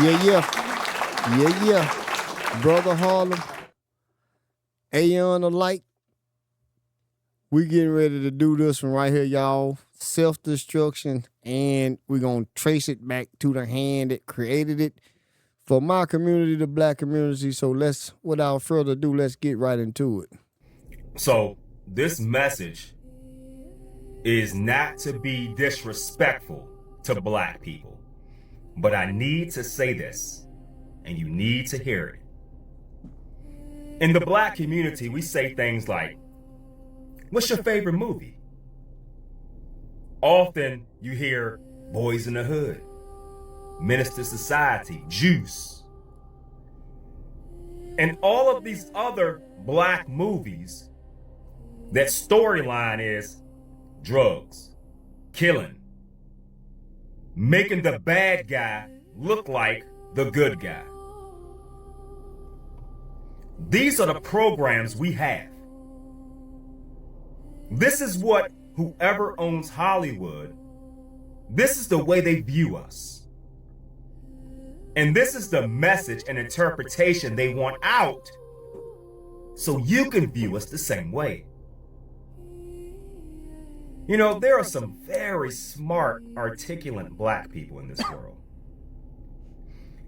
Yeah. Brother Harlem, Aeon alike. We getting ready to do this one right here, y'all. Self-destruction, and we're going to trace it back to the hand that created it for my community, the black community. So without further ado, let's get right into it. So this message is not to be disrespectful to black people, but I need to say this, and you need to hear it. In the black community, we say things like, "What's your favorite movie?" Often you hear Boys in the Hood, Minister Society, Juice. And all of these other black movies, that storyline is drugs, killing, making the bad guy look like the good guy. These are the programs we have. This is what whoever owns Hollywood, this is the way they view us. And this is the message and interpretation they want out so you can view us the same way. You know, there are some very smart, articulate black people in this world.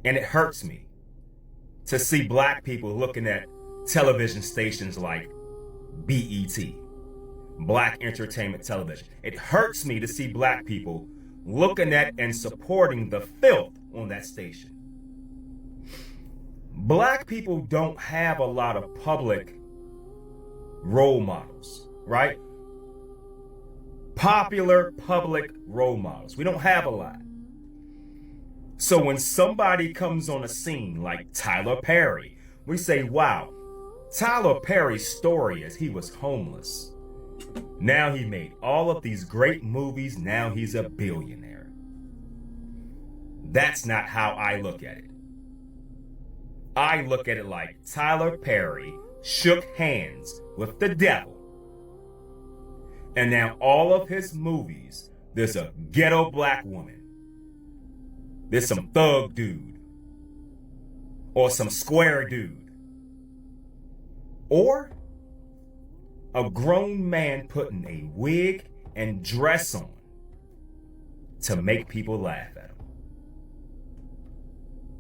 And it hurts me to see black people looking at television stations like BET, Black Entertainment Television. It hurts me to see black people looking at and supporting the filth on that station. Black people don't have a lot of public role models, right? Popular public role models. We don't have a lot. So when somebody comes on a scene like Tyler Perry, we say, wow, Tyler Perry's story is he was homeless. Now he made all of these great movies. Now he's a billionaire. That's not how I look at it. I look at it like Tyler Perry shook hands with the devil. And now all of his movies, there's a ghetto black woman. There's some thug dude. Or some square dude. Or a grown man putting a wig and dress on to make people laugh at him.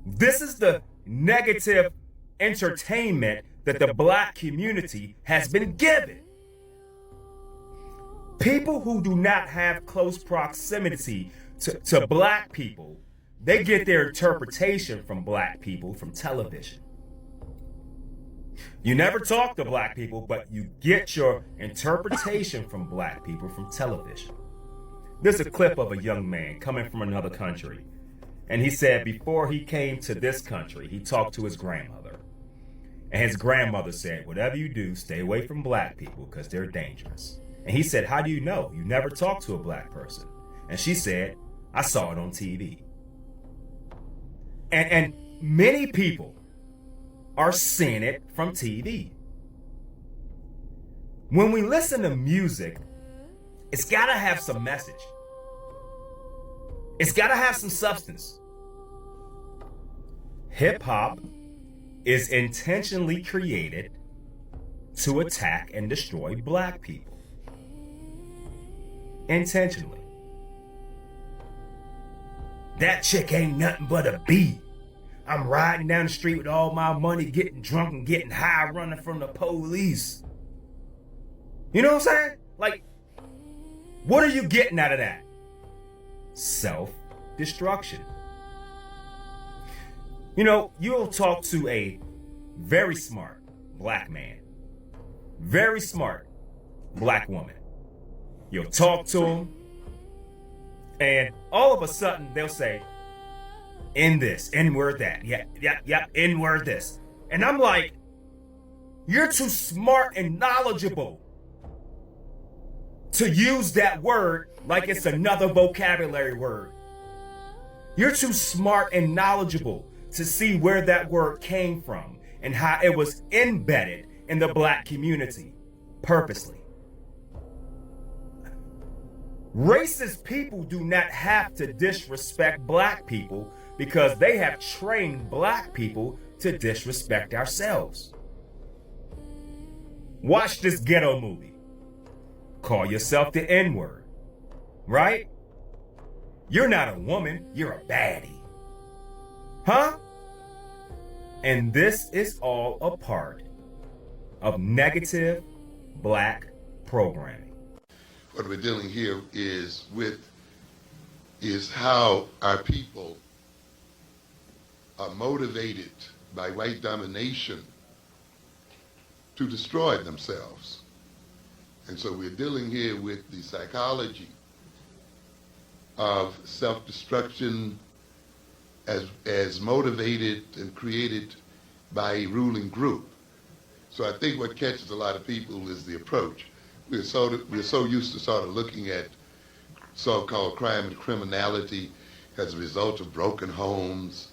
This is the negative entertainment that the black community has been given. People who do not have close proximity to black people, they get their interpretation from black people from television. You never talk to black people, but you get your interpretation from black people from television. There's a clip of a young man coming from another country, and he said before he came to this country, he talked to his grandmother. And his grandmother said, whatever you do, stay away from black people because they're dangerous. And he said, how do you know? You never talked to a black person. And she said, I saw it on TV. And many people are seeing it from TV. When we listen to music, it's got to have some message. It's got to have some substance. Hip hop is intentionally created to attack and destroy black people. Intentionally. That chick ain't nothing but a bee. I'm riding down the street with all my money, getting drunk and getting high, running from the police. You know what I'm saying? Like, what are you getting out of that? Self-destruction. You know, you'll talk to a very smart black man, very smart black woman. You'll talk to them, and all of a sudden they'll say, in this, N-word that, yeah, N-word this. And I'm like, you're too smart and knowledgeable to use that word like it's another vocabulary word. You're too smart and knowledgeable to see where that word came from and how it was embedded in the black community purposely. Racist people do not have to disrespect black people because they have trained black people to disrespect ourselves. Watch this ghetto movie. Call yourself the N-word, right? You're not a woman, you're a baddie. Huh? And this is all a part of negative black programming. What we're dealing here is how our people are motivated by white domination to destroy themselves. And so we're dealing here with the psychology of self-destruction as motivated and created by a ruling group. So I think what catches a lot of people is the approach. We're so used to sort of looking at so-called crime and criminality as a result of broken homes,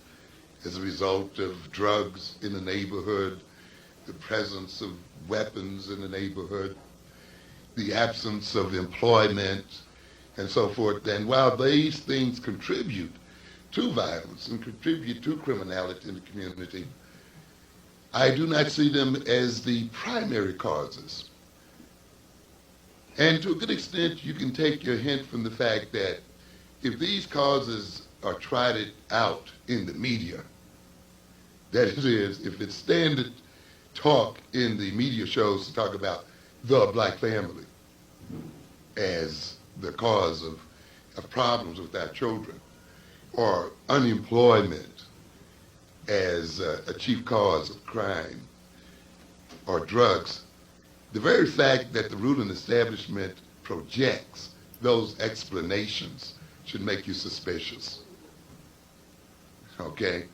as a result of drugs in the neighborhood, the presence of weapons in the neighborhood, the absence of employment, and so forth. And while these things contribute to violence and contribute to criminality in the community, I do not see them as the primary causes. And to a good extent, you can take your hint from the fact that if these causes are trotted out in the media, that is, if it's standard talk in the media shows to talk about the black family as the cause of problems with our children, or unemployment as a chief cause of crime, or drugs, the very fact that the ruling establishment projects those explanations should make you suspicious, okay?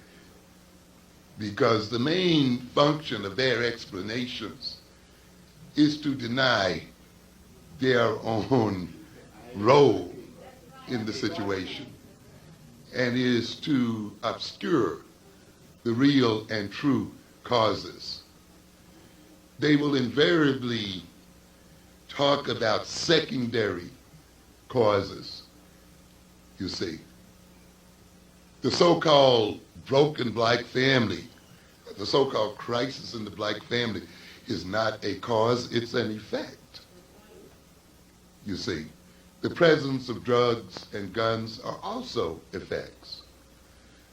Because the main function of their explanations is to deny their own role in the situation, and is to obscure the real and true causes. They will invariably talk about secondary causes, you see. The so-called broken black family, the so-called crisis in the black family is not a cause, it's an effect, you see. The presence of drugs and guns are also effects.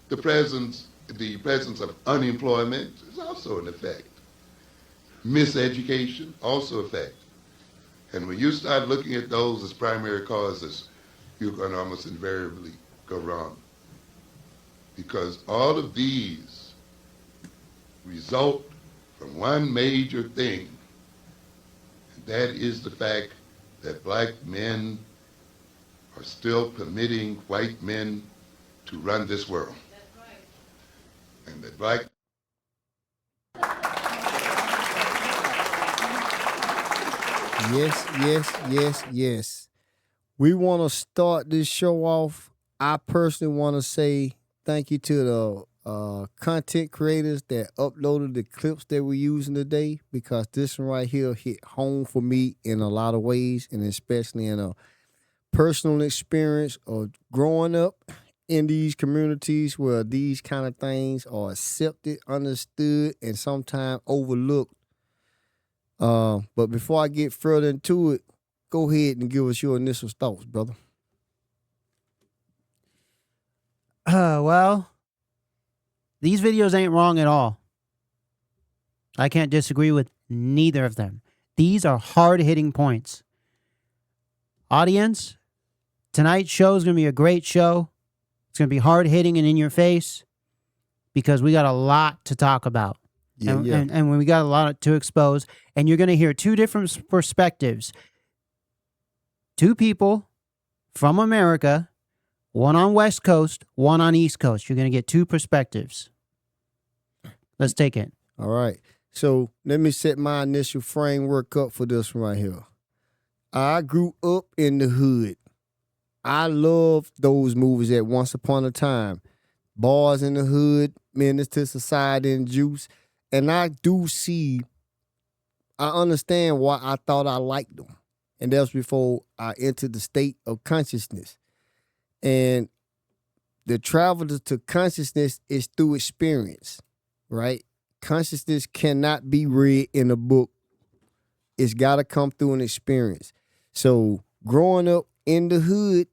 The presence of unemployment is also an effect. Miseducation, also effect. And when you start looking at those as primary causes, you're going to almost invariably go wrong. Because all of these result from one major thing, and that is the fact that black men are still permitting white men to run this world. That's right. And that black... Yes. We want to start this show off. I personally want to say thank you to the content creators that uploaded the clips that we're using today, because this one right here hit home for me in a lot of ways, and especially in a personal experience of growing up in these communities where these kind of things are accepted, understood, and sometimes overlooked. But before I get further into it, go ahead and give us your initial thoughts, brother. Well, these videos ain't wrong at all. I can't disagree with neither of them. These are hard-hitting points. Audience, tonight's show is going to be a great show. It's going to be hard-hitting and in your face because we got a lot to talk about. And when we got a lot to expose, and you're going to hear two different perspectives. Two people from America, one on West Coast, one on East Coast. You're going to get two perspectives. Let's take it. All right. So let me set my initial framework up for this one right here. I grew up in the hood. I love those movies at Once Upon a Time. Boys in the Hood, Menace to Society and Juice. And I understand why I thought I liked them. And that's before I entered the state of consciousness. And the travel to consciousness is through experience, right? Consciousness cannot be read in a book. It's got to come through an experience. So growing up in the hood,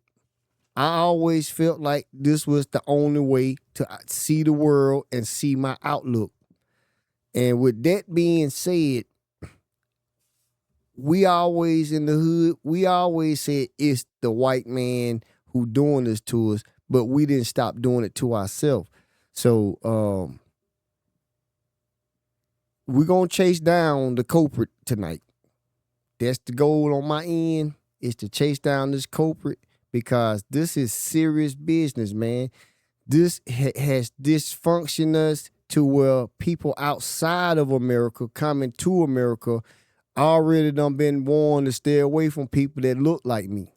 I always felt like this was the only way to see the world and see my outlook. And with that being said, we always in the hood, we always said it's the white man who doing this to us, but we didn't stop doing it to ourselves. So we're going to chase down the culprit tonight. That's the goal on my end, is to chase down this culprit, because this is serious business, man. This has dysfunctioned us to where people outside of America coming to America already done been warned to stay away from people that look like me.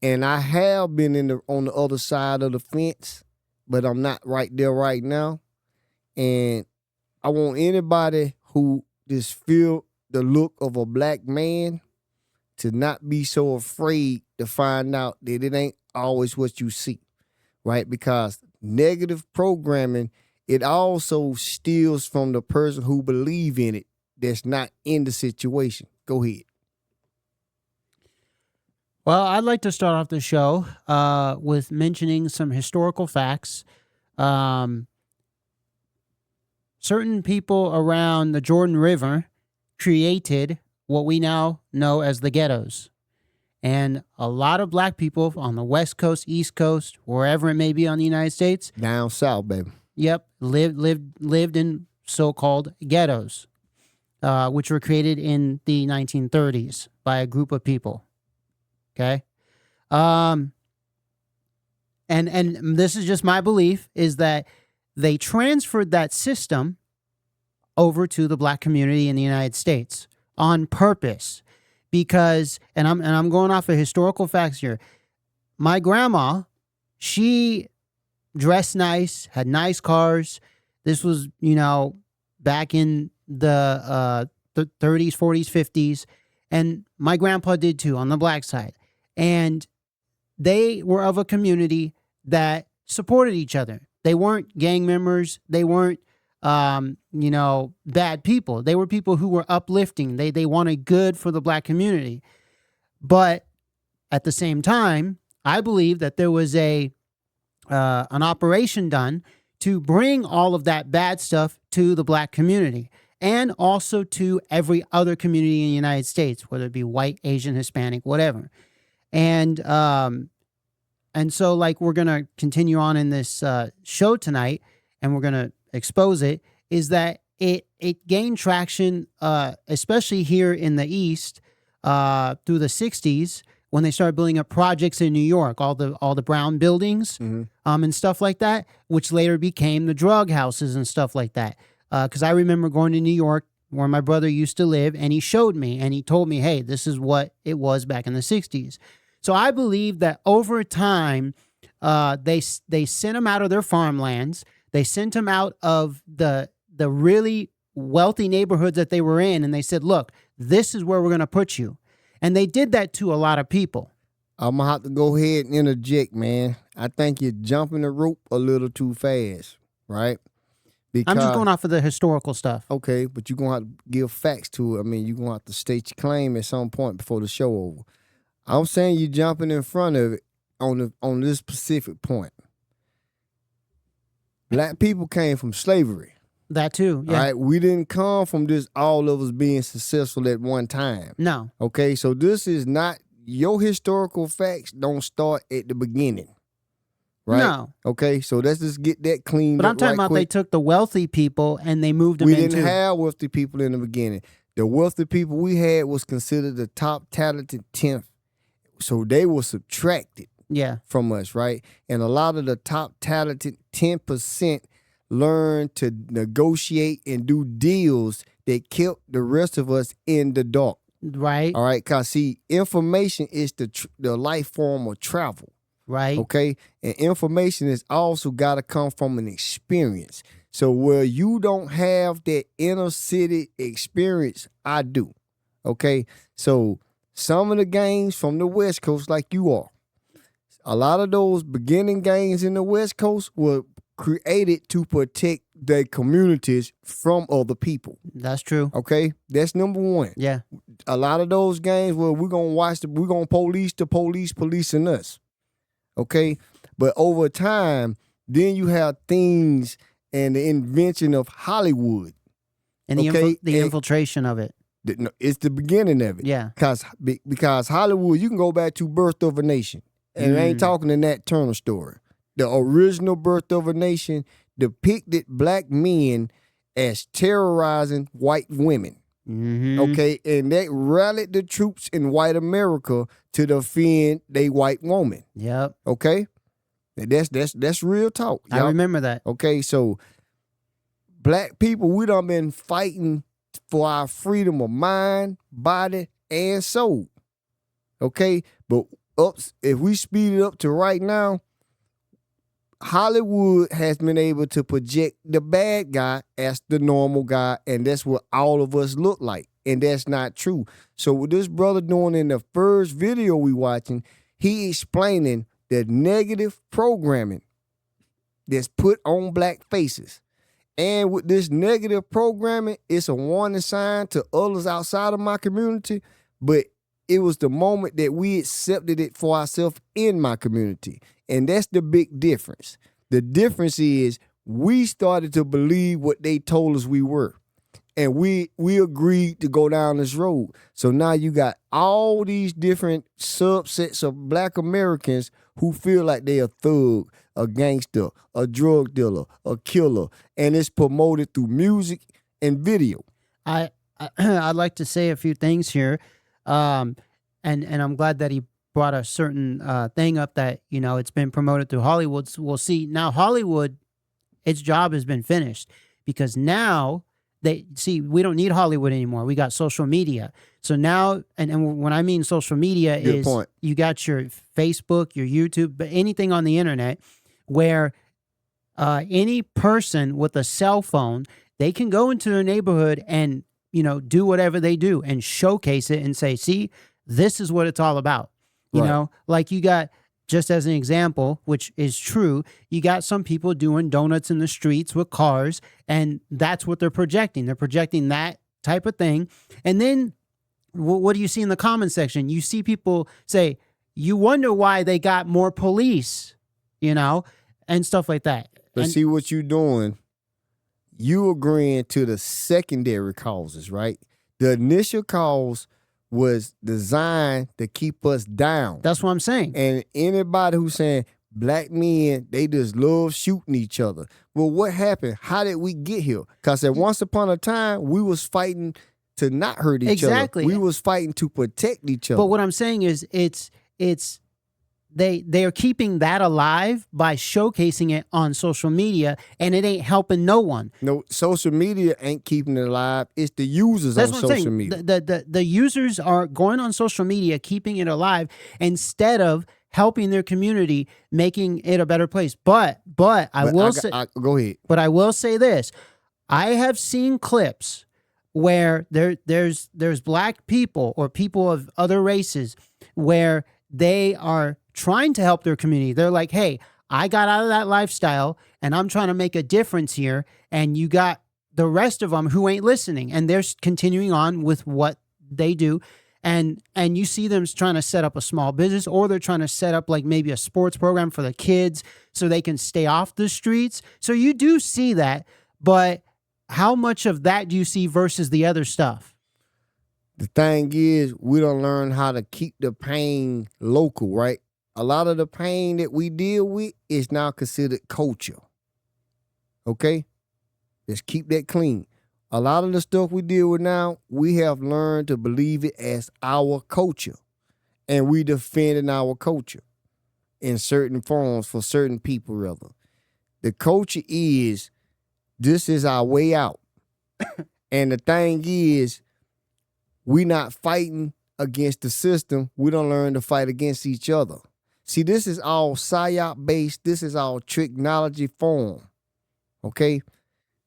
And I have been on the other side of the fence, but I'm not right there right now. And I want anybody who just feel the look of a black man to not be so afraid to find out that it ain't always what you see, right? Because negative programming, it also steals from the person who believe in it that's not in the situation. Go ahead. Well, I'd like to start off the show with mentioning some historical facts. Certain people around the Jordan River created what we now know as the ghettos. And a lot of black people on the West Coast, East Coast, wherever it may be on the United States. Down south, baby. Yep, lived in so-called ghettos, which were created in the 1930s by a group of people. Okay? And this is just my belief, is that they transferred that system over to the black community in the United States on purpose, because, and I'm going off of historical facts here. My grandma, she dressed nice, had nice cars. This was, back in the 30s, 40s, 50s, and my grandpa did too on the black side. And they were of a community that supported each other. They weren't gang members. They weren't bad people. They were people who were uplifting. They wanted good for the black community. But at the same time, I believe that there was an operation done to bring all of that bad stuff to the black community, and also to every other community in the United States, whether it be white, Asian, Hispanic, whatever. And so, like, we're going to continue on in this show tonight, and we're going to expose it, is that it gained traction, especially here in the East, through the 60s, when they started building up projects in New York, all the brown buildings, and stuff like that, which later became the drug houses and stuff like that. Because I remember going to New York, where my brother used to live, and he showed me, and he told me, hey, this is what it was back in the 60s. So I believe that over time, they sent them out of their farmlands. They sent them out of the really wealthy neighborhoods that they were in, and they said, look, this is where we're going to put you. And they did that to a lot of people. I'm going to have to go ahead and interject, man. I think you're jumping the rope a little too fast, right? Because, I'm just going off of the historical stuff. Okay, but you're going to have to give facts to it. I mean, you're going to have to state your claim at some point before the show over. I'm saying you're jumping in front of it on this specific point. Black people came from slavery. That too, yeah. All right, we didn't come from this all of us being successful at one time. No. Okay, so this is not, your historical facts don't start at the beginning. Right? No. Okay, so let's just get that cleaned up. But I'm talking about quick. They took the wealthy people and they moved them into. We didn't have wealthy people in the beginning. The wealthy people we had was considered the top talented 10th. So they were subtracted from us, right? And a lot of the top talented 10% learned to negotiate and do deals that kept the rest of us in the dark. Right. All right, because see, information is the life form of travel. Right. Okay, and information is also got to come from an experience. So where you don't have that inner city experience, I do. Okay, so some of the gangs from the West Coast, like you are, a lot of those beginning gangs in the West Coast were created to protect their communities from other people. That's true. Okay, that's number one. Yeah. A lot of those gangs where we're gonna police the police policing us. Okay, but over time, then you have things and the invention of Hollywood. And the infiltration of it. It's the beginning of it. Yeah. Because Hollywood, you can go back to Birth of a Nation. And I ain't talking in that Turner story. The original Birth of a Nation depicted black men as terrorizing white women. Mm-hmm. Okay, and that rallied the troops in white America to defend they white woman. Yep. Okay, and that's real talk. I remember that. Okay, so black people, we done been fighting for our freedom of mind, body, and soul. Okay, but if we speed it up to right now, Hollywood has been able to project the bad guy as the normal guy, and that's what all of us look like, and that's not true. So what this brother doing in the first video we watching, he explaining the negative programming that's put on black faces. And with this negative programming, it's a warning sign to others outside of my community, but it was the moment that we accepted it for ourselves in my community. And that's the big difference. The difference is we started to believe what they told us we were. And we agreed to go down this road. So now you got all these different subsets of black Americans who feel like they a thug, a gangster, a drug dealer, a killer. And it's promoted through music and video. I'd like to say a few things here. And I'm glad that he brought a certain thing up that, it's been promoted through Hollywood. So we'll see. Now, Hollywood, its job has been finished because now we don't need Hollywood anymore. We got social media. So now, and when I mean social media Good is point. You got your Facebook, your YouTube, but anything on the internet where any person with a cell phone, they can go into their neighborhood and do whatever they do and showcase it and say, see, this is what it's all about. You know, like you got, just as an example, which is true, you got some people doing donuts in the streets with cars, and that's what they're projecting. They're projecting that type of thing. And then what do you see in the comment section? You see people say, you wonder why they got more police, and stuff like that. But see what you're doing. You agreeing to the secondary causes, right? The initial cause was designed to keep us down. That's what I'm saying. And anybody who's saying black men, they just love shooting each other. Well, what happened? How did we get here? Because at once upon a time, we was fighting to not hurt each other. Exactly. We was fighting to protect each other. But what I'm saying is they are keeping that alive by showcasing it on social media, and it ain't helping no one. No, social media ain't keeping it alive. It's the users That's on what I'm social saying. media. The users are going on social media, keeping it alive instead of helping their community, making it a better place. But I will say, go ahead. But I will say this: I have seen clips where there's black people or people of other races where they are trying to help their community. They're like, hey, I got out of that lifestyle and I'm trying to make a difference here. And you got the rest of them who ain't listening, and they're continuing on with what they do. And you see them trying to set up a small business, or they're trying to set up like maybe a sports program for the kids so they can stay off the streets. So you do see that, but how much of that do you see versus the other stuff? The thing is, we don't learn how to keep the pain local, right? A lot of the pain that we deal with is now considered culture. Okay? Let's keep that clean. A lot of the stuff we deal with now, we have learned to believe it as our culture. And we defending our culture in certain forms for certain people, rather. The culture is, this is our way out. And the thing is, we not fighting against the system. We don't learn to fight against each other. See, this is all psyop based. This is all technology form. Okay?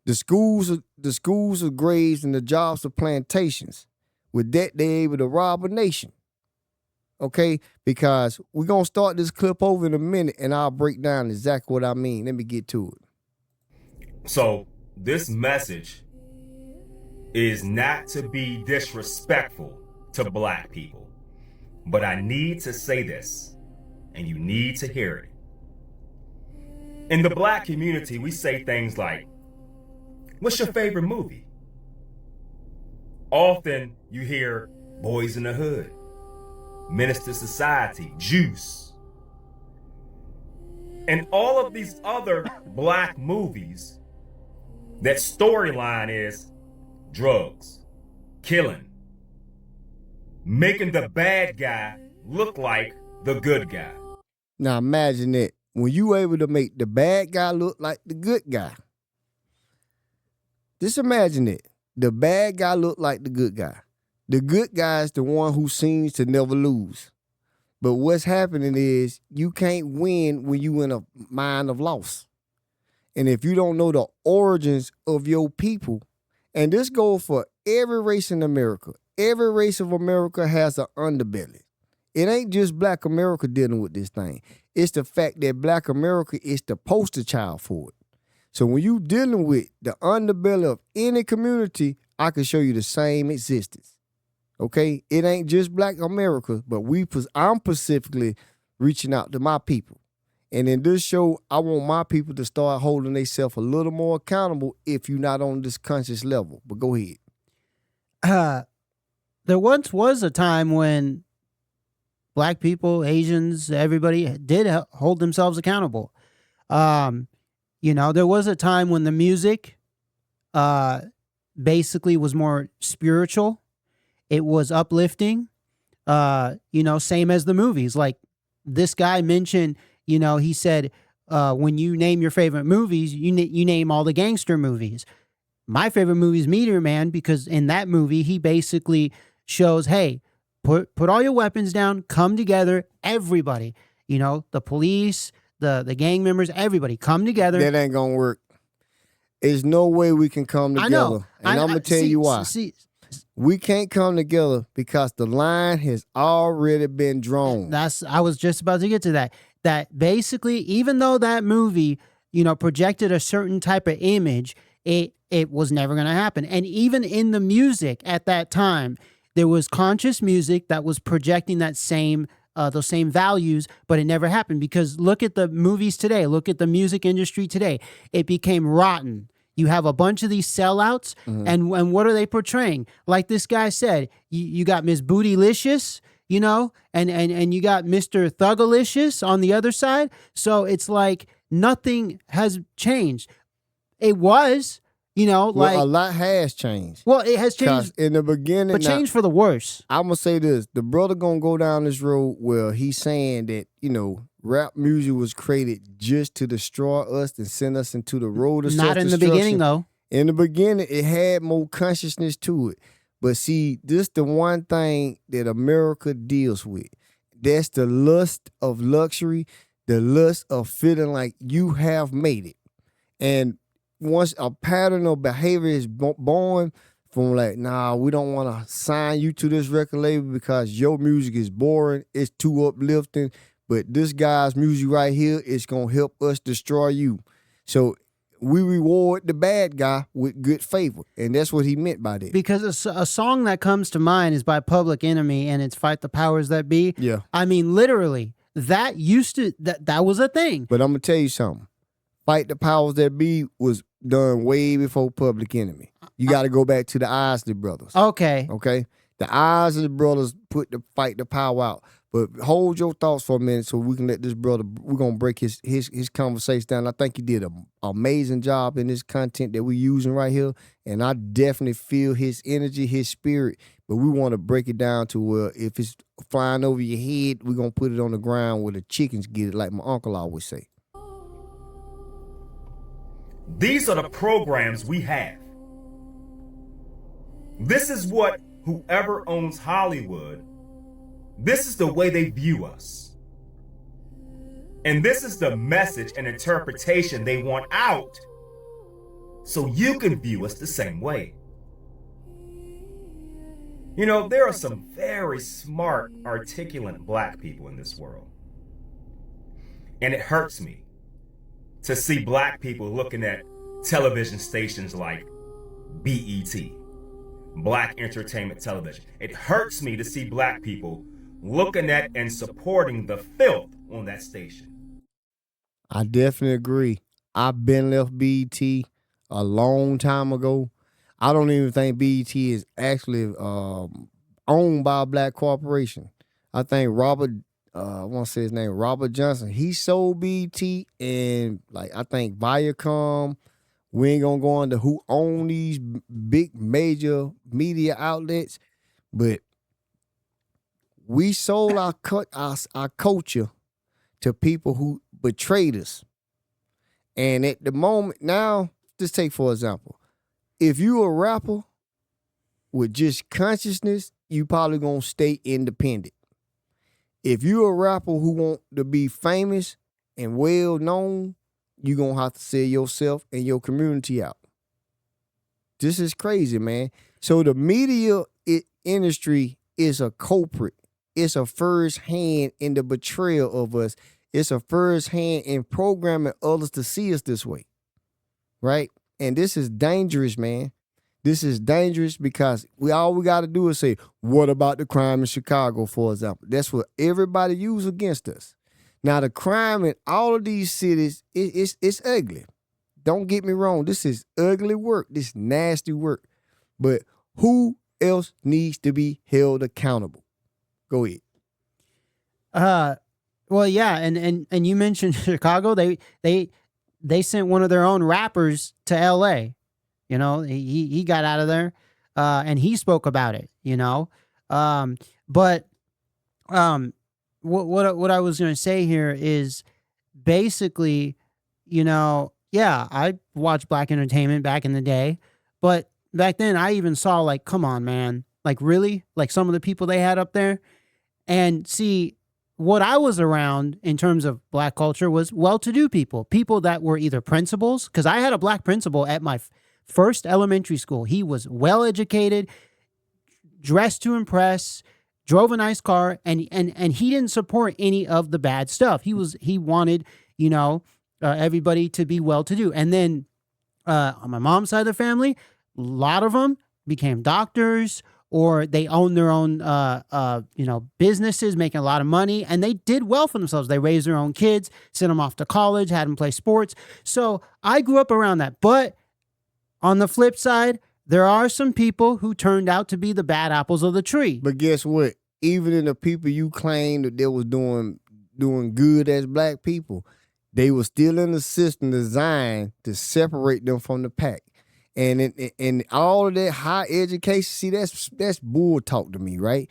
The schools are graves and the jobs are plantations. With that, they able to rob a nation. Okay? Because we're going to start this clip over in a minute, and I'll break down exactly what I mean. Let me get to it. So this message is not to be disrespectful to black people. But I need to say this, and you need to hear it. In the black community, we say things like, what's your favorite movie? Often you hear Boys in the Hood, Menace to Society, Juice. And all of these other black movies, that storyline is drugs, killing, making the bad guy look like the good guy. Now imagine that. When you able to make the bad guy look like the good guy. Just imagine it. The bad guy look like the good guy. The good guy is the one who seems to never lose. But what's happening is you can't win when you in a mind of loss. And if you don't know the origins of your people, and this goes for every race in America. Every race of America has an underbelly. It ain't just black America dealing with this thing. It's the fact that black America is the poster child for it. So when you dealing with the underbelly of any community, I can show you the same existence. Okay? It ain't just black America, but I'm specifically reaching out to my people. And in this show, I want my people to start holding themselves a little more accountable if you're not on this conscious level. But go ahead. There once was a time when black people, Asians, everybody did hold themselves accountable. There was a time when the music basically was more spiritual. It was uplifting, same as the movies. Like this guy mentioned, he said, when you name your favorite movies, you name all the gangster movies. My favorite movie is Meteor Man because in that movie, he basically shows, hey, put all your weapons down, come together, everybody, the police, the gang members, everybody come together. That ain't gonna work. There's no way we can come together. I know. And I'm gonna tell you why. We can't come together because the line has already been drawn. I was just about to get to that. That basically, even though that movie, projected a certain type of image, it was never gonna happen. And even in the music at that time, there was conscious music that was projecting that those same values, but it never happened because look at the movies today. Look at the music industry today. It became rotten. You have a bunch of these sellouts, and what are they portraying? Like this guy said, you got Miss Bootylicious, and you got Mr. Thugalicious on the other side. So it's like nothing has changed. It was. A lot has changed. Well, it has changed in the beginning, but changed for the worse. I'm gonna say this: the brother gonna go down this road where he's saying that rap music was created just to destroy us and send us into the road of not in the beginning, though. In the beginning, it had more consciousness to it. But see, this the one thing that America deals with. That's the lust of luxury, the lust of feeling like you have made it, and once a pattern of behavior is born from like, nah, we don't want to sign you to this record label because your music is boring, it's too uplifting, but this guy's music right here is going to help us destroy you. So we reward the bad guy with good favor, and that's what he meant by that. Because a song that comes to mind is by Public Enemy, and it's Fight the Powers That Be. Yeah. I mean, literally, that was a thing. But I'm going to tell you something. Fight the Powers That Be was done way before Public Enemy. You got to go back to the Isley Brothers. Okay. The Isley Brothers put the Fight the Power out. But hold your thoughts for a minute so we can let this brother, we're going to break his conversation down. I think he did an amazing job in this content that we're using right here. And I definitely feel his energy, his spirit. But we want to break it down to where if it's flying over your head, we're going to put it on the ground where the chickens get it, like my uncle always say. These are the programs we have. This is what whoever owns Hollywood, this is the way they view us. And this is the message and interpretation they want out so you can view us the same way. You know, there are some very smart, articulate black people in this world. And it hurts me to see black people looking at television stations like BET, Black Entertainment Television. It hurts me to see black people looking at and supporting the filth on that station. I definitely agree. I've been left BET a long time ago. I don't even think BET is actually owned by a black corporation. I think Robert, I want to say his name, Robert Johnson. He sold BET, and like I think Viacom. We ain't gonna go into who own these big major media outlets, but we sold our culture to people who betrayed us. And at the moment now, just take for example, if you a rapper with just consciousness, you probably gonna stay independent. If you a rapper who want to be famous and well known, you gonna have to sell yourself and your community out. This is crazy, man. So the media industry is a culprit. It's a first hand in the betrayal of us. It's a first hand in programming others to see us this way, right? And this is dangerous, man. This is dangerous because all we got to do is say, what about the crime in Chicago, for example? That's what everybody use against us. Now, the crime in all of these cities, it's ugly. Don't get me wrong. This is ugly work. This nasty work. But who else needs to be held accountable? Go ahead. Well, yeah, and you mentioned Chicago. They sent one of their own rappers to L.A. You know, he got out of there, and he spoke about it. You know, what I was going to say here is basically, you know, yeah, I watched black entertainment back in the day, but back then I even saw like, come on, man, like really, like some of the people they had up there, and see. What I was around in terms of black culture was well-to-do people that were either principals, because I had a black principal at my first elementary school. He was well-educated, dressed to impress, drove a nice car, and he didn't support any of the bad stuff. He wanted, you know, everybody to be well-to-do. And then on my mom's side of the family, a lot of them became doctors, or they own their own, you know, businesses, making a lot of money, and they did well for themselves. They raised their own kids, sent them off to college, had them play sports. So I grew up around that. But on the flip side, there are some people who turned out to be the bad apples of the tree. But guess what? Even in the people you claimed that they was doing good as black people, they were still in the system designed to separate them from the pack. And all of that high education, see, that's bull talk to me, right?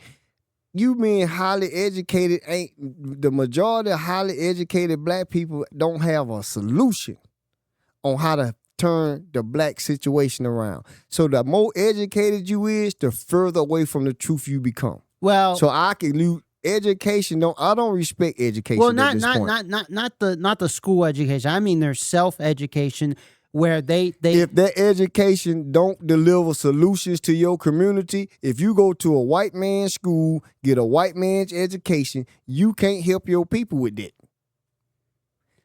You being highly educated the majority of highly educated black people don't have a solution on how to turn the black situation around. So the more educated you is, the further away from the truth you become. Well, so I can lose education. I don't respect education. Well, at this point. not the school education. I mean their self-education. Where they if that education don't deliver solutions to your community, if you go to a white man's school, get a white man's education, you can't help your people with that.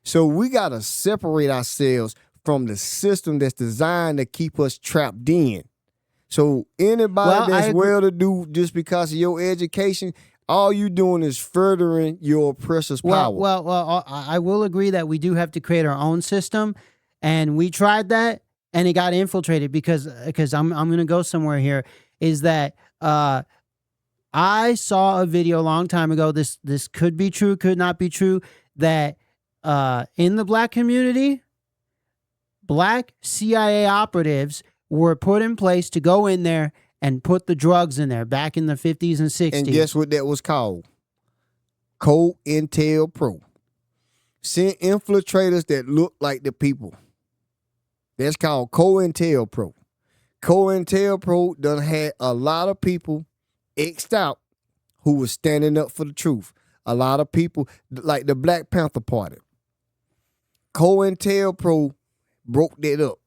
So we got to separate ourselves from the system that's designed to keep us trapped in. So anybody that's well-to-do just because of your education, all you doing is furthering your oppressor's power. Well, I will agree that we do have to create our own system. And we tried that, and it got infiltrated because I'm going to go somewhere here. Is that I saw a video a long time ago. This could be true, could not be true. That in the black community, black CIA operatives were put in place to go in there and put the drugs in there back in the 50s and 60s. And guess what that was called? COINTELPRO. Sent infiltrators that look like the people. That's called COINTELPRO. COINTELPRO done had a lot of people X'd out who was standing up for the truth. A lot of people, like the Black Panther Party. COINTELPRO broke that up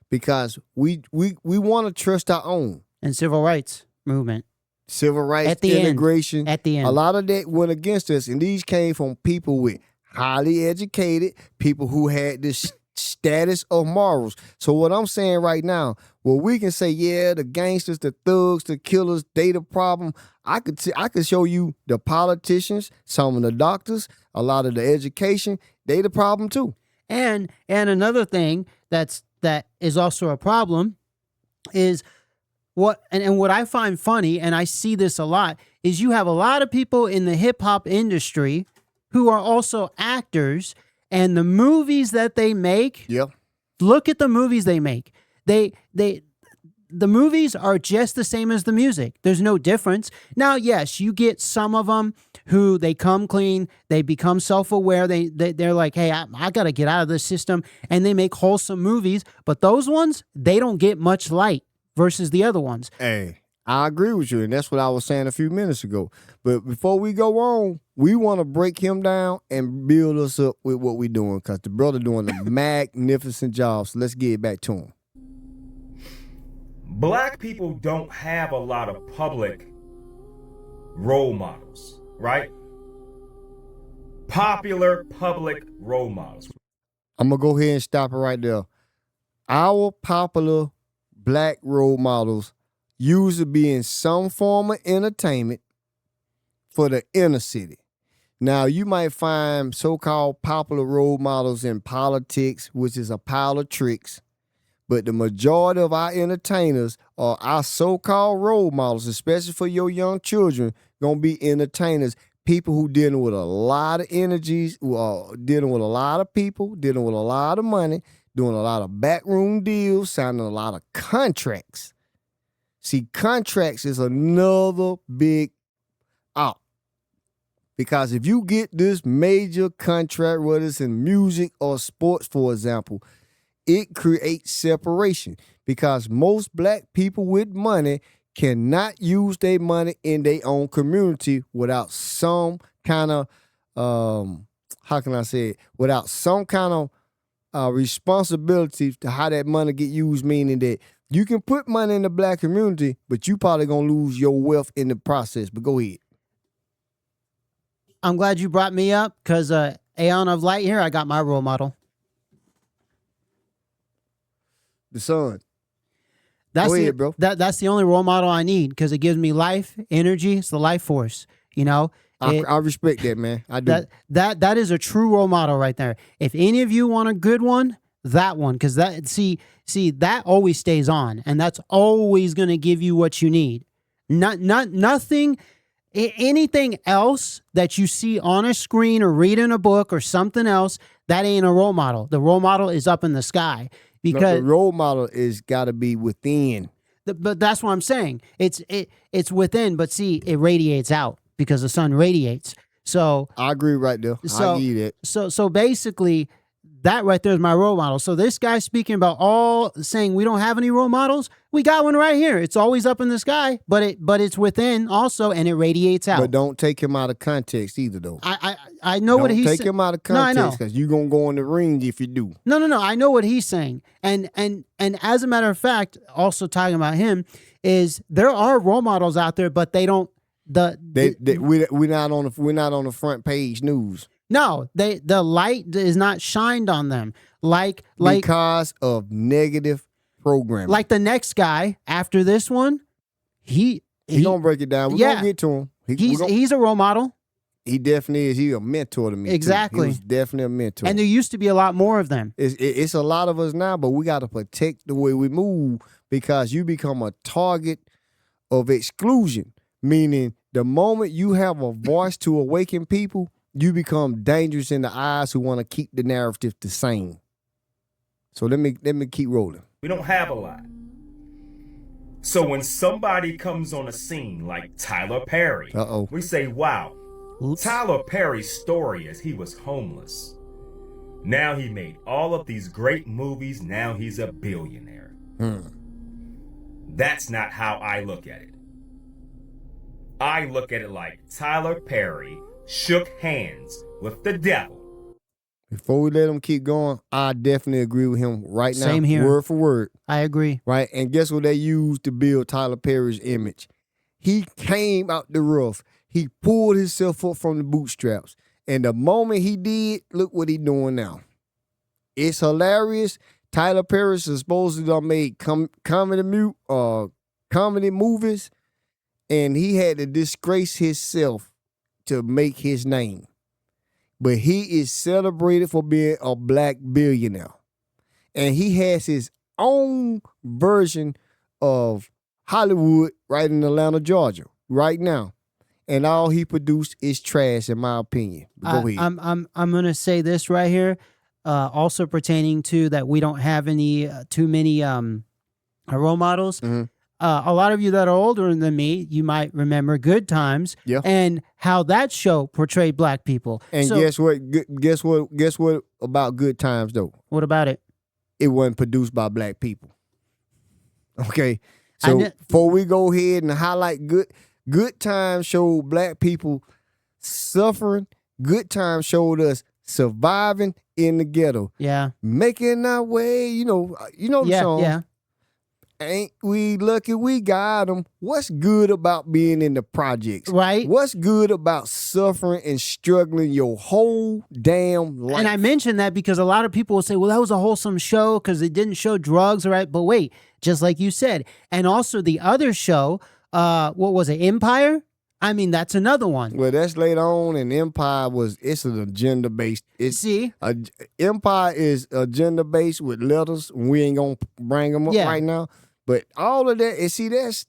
because we want to trust our own. And civil rights movement. civil rights At the integration. At the end. A lot of that went against us, and these came from people with highly educated, people who had this status of morals. So what I'm saying right now, well, we can say, yeah, the gangsters, the thugs, the killers, they the problem. I could show you the politicians, some of the doctors, a lot of the education, they the problem too. And another thing that is also a problem is what I find funny, and I see this a lot, is you have a lot of people in the hip hop industry who are also actors, and the movies that they make. Yep. Look at the movies they make. The movies are just the same as the music. There's no difference. Now, yes, you get some of them who they come clean, they become self-aware, they're like, hey, I got to get out of this system, and they make wholesome movies. But those ones, they don't get much light versus the other ones. Hey, I agree with you, and that's what I was saying a few minutes ago. But before we go on, we want to break him down and build us up with what we're doing, because the brother doing a magnificent job. So let's get back to him. Black people don't have a lot of public role models, right? Popular public role models. I'm going to go ahead and stop it right there. Our popular black role models usually be in some form of entertainment for the inner city. Now, you might find so-called popular role models in politics, which is a pile of tricks. But the majority of our entertainers or our so-called role models, especially for your young children, gonna be entertainers, people who dealing with a lot of energies, who are dealing with a lot of people, dealing with a lot of money, doing a lot of backroom deals, signing a lot of contracts. See, contracts is another big out. Because if you get this major contract, whether it's in music or sports, for example, it creates separation, because most black people with money cannot use their money in their own community without some kind of, how can I say it, without some kind of responsibility to how that money get used, meaning that you can put money in the black community, but you probably going to lose your wealth in the process. But go ahead. I'm glad you brought me up, because Aeon of Light here, I got my role model. The sun. That's Go ahead, bro. That's the only role model I need, because it gives me life, energy. It's the life force. You know, I respect that, man. I do. That is a true role model right there. If any of you want a good one, that one, because see that always stays on, and that's always going to give you what you need. Nothing. Anything else that you see on a screen or read in a book or something else, that ain't a role model. The role model is up in the sky. Because the role model is got to be within. But that's what I'm saying. It's within, but see, it radiates out because the sun radiates. So I agree right there. I give you that. So basically, that right there is my role model. So this guy speaking about saying we don't have any role models, we got one right here. It's always up in the sky, but it's within also, and it radiates out. But don't take him out of context either, though. I know what he's saying. Don't take him out of context, because you're going to go in the ring if you do. No. I know what he's saying. And as a matter of fact, also talking about him, is there are role models out there, but they don't. We're not on the front page news. No, the light is not shined on them like because of negative programming. Like the next guy after this one, he gonna break it down. We're gonna get to him. He's a role model. He definitely is. He's a mentor to me. Exactly, he was definitely a mentor. And there used to be a lot more of them. It's a lot of us now, but we got to protect the way we move, because you become a target of exclusion. Meaning, the moment you have a voice to awaken people, you become dangerous in the eyes who want to keep the narrative the same. So let me keep rolling. We don't have a lot. So when somebody comes on a scene like Tyler Perry, we say, wow, Oops. Tyler Perry's story is he was homeless. Now he made all of these great movies. Now he's a billionaire. That's not how I look at it. I look at it like Tyler Perry shook hands with the devil. Before we let him keep going, I definitely agree with him right now. Same here. Word for word. I agree. Right? And guess what they used to build Tyler Perry's image? He came out the rough. He pulled himself up from the bootstraps. And the moment he did, look what he doing now. It's hilarious. Tyler Perry supposedly done made comedy movies, and he had to disgrace himself to make his name. But he is celebrated for being a black billionaire. And he has his own version of Hollywood right in Atlanta, Georgia, right now. And all he produced is trash, in my opinion. Go ahead. I'm gonna say this right here, also pertaining to that we don't have any too many role models. Mm-hmm. A lot of you that are older than me, you might remember Good Times, Yeah. and how that show portrayed black people. And So, guess what? Guess what about Good Times though? what about it? It wasn't produced by black people. Okay, so before we go ahead and highlight Good Times showed black people suffering. Good Times showed us surviving in the ghetto, Yeah, making our way. You know the yeah, song. yeah. Ain't we lucky we got them? What's good about being in the projects? Right. What's good about suffering and struggling your whole damn life? And I mentioned that because a lot of people will say, well, that was a wholesome show because it didn't show drugs, right? But wait, just like you said. And also the other show, what was it, Empire? I mean, that's another one. Well, that's later on, and Empire it's an agenda based. See? Empire is agenda based with letters. We ain't gonna bring them up right now. But all of that, and see, that's.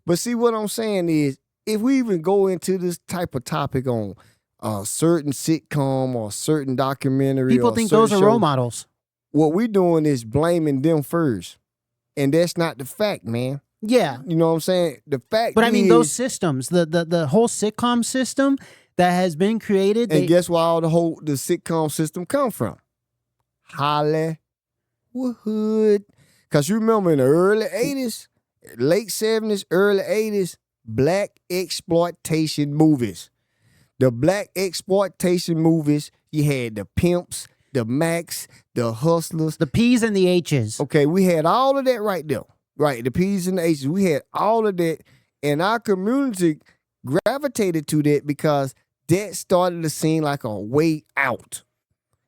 But see, what I'm saying is, if we even go into this type of topic on a certain sitcom or certain documentary, People or think certain those are show, role models. What we doing is blaming them first, and that's not the fact, man. Yeah. You know what I'm saying? The fact, But I mean, is, those systems, the whole sitcom system that has been created. and guess where all the sitcom system come from? Hollywood. Because you remember in the early 80s, late 70s, early 80s, black exploitation movies. The black exploitation movies, you had the pimps, the Macs, the hustlers. The P's and the H's. Okay, we had all of that right there. Right, the P's and the H's. We had all of that. And our community gravitated to that because that started to seem like a way out.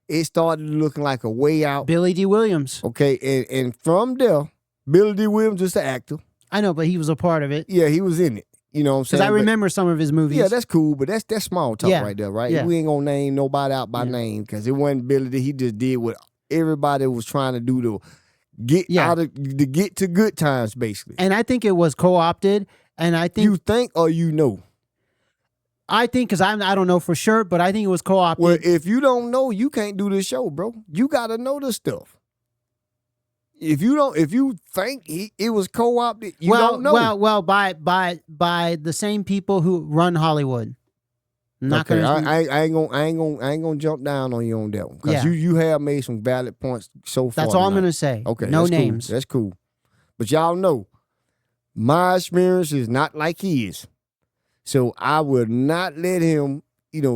It started looking like a way out. Billy D. Williams. Okay, and from there, Billy D. Williams is the actor. I know, but he was a part of it. Yeah, he was in it. You know what I'm saying? Because I remember some of his movies. Yeah, that's cool, but that's small talk right there, right? Yeah. We ain't gonna name nobody out by name because it wasn't Billy D. He just did what everybody was trying to do to get to get to Good Times, basically. And I think it was co-opted. And I think you think or you know. I think because I don't know for sure, but I think it was co-opted. Well, if you don't know, you can't do this show, bro. You gotta know this stuff. If you think it was co-opted, you don't know. Well, by the same people who run Hollywood. Not okay, gonna. I ain't gonna jump down on you on that one because you have made some valid points so far. That's all tonight. I'm gonna say. Okay, no that's names. Cool. That's cool. But y'all know, my experience is not like his, so I would not let him,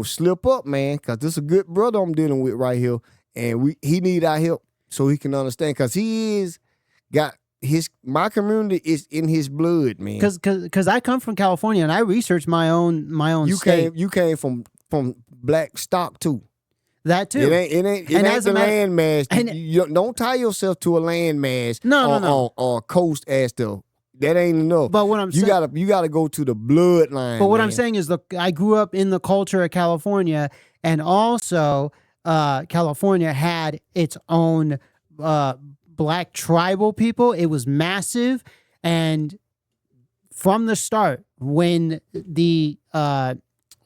slip up, man. Because this is a good brother I'm dealing with right here, and he need our help so he can understand. Because my community is in his blood, man. Because I come from California and I researched my own state. You came from black stock too. That too. It ain't the landmass. You don't tie yourself to a landmass. No. Or coast as the. That ain't enough. But what I'm saying, you gotta go to the bloodline. But what I'm saying is, I grew up in the culture of California, and also California had its own black tribal people. It was massive, and from the start, when the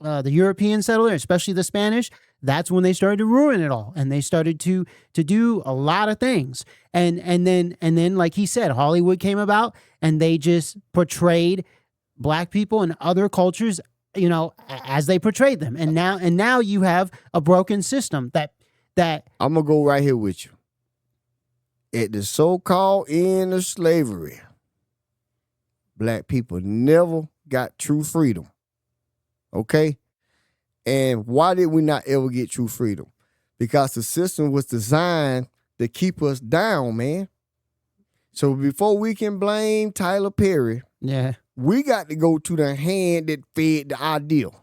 European settler, especially the Spanish, that's when they started to ruin it all, and they started to do a lot of things. And then, like he said, Hollywood came about, and they just portrayed black people and other cultures, as they portrayed them. And now you have a broken system that I'm gonna go right here with you. At the so-called end of slavery, black people never got true freedom. Okay? And why did we not ever get true freedom? Because the system was designed to keep us down, man. So before we can blame Tyler Perry we got to go to the hand that fed the ideal.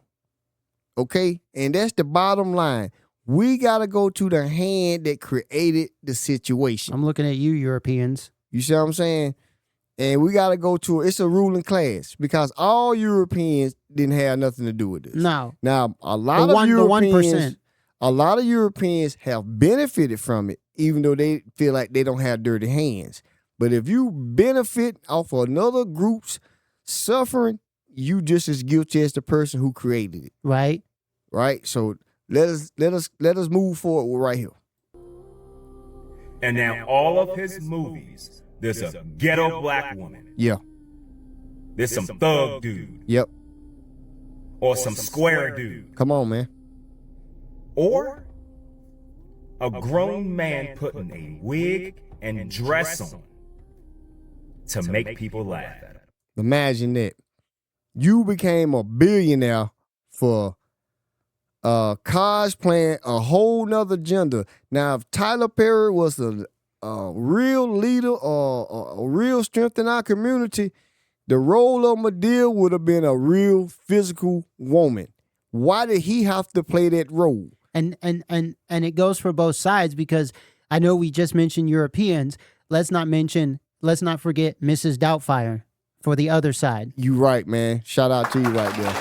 Okay? And that's the bottom line. We got to go to the hand that created the situation. I'm looking at you, Europeans. You see what I'm saying? And we got to go to, it's a ruling class because all Europeans didn't have nothing to do with this. No. Now, a lot of Europeans, 1%. a lot of Europeans have benefited from it, even though they feel like they don't have dirty hands. But if you benefit off of another group's suffering, you just as guilty as the person who created it. Right. Right? So let us move forward right here. And now all of his movies, there's a ghetto black woman. Yeah. There's some thug dude. Yep. Or some square dude. Come on, man. Or a grown man putting a wig and dress on to make people laugh at him. Imagine that. You became a billionaire for cosplaying a whole nother gender. Now, if Tyler Perry was a real leader or a real strength in our community, the role of Medea would have been a real physical woman. Why did he have to play that role? And it goes for both sides because I know we just mentioned Europeans. Let's not forget Mrs. Doubtfire for the other side. You right, man. Shout out to you right there.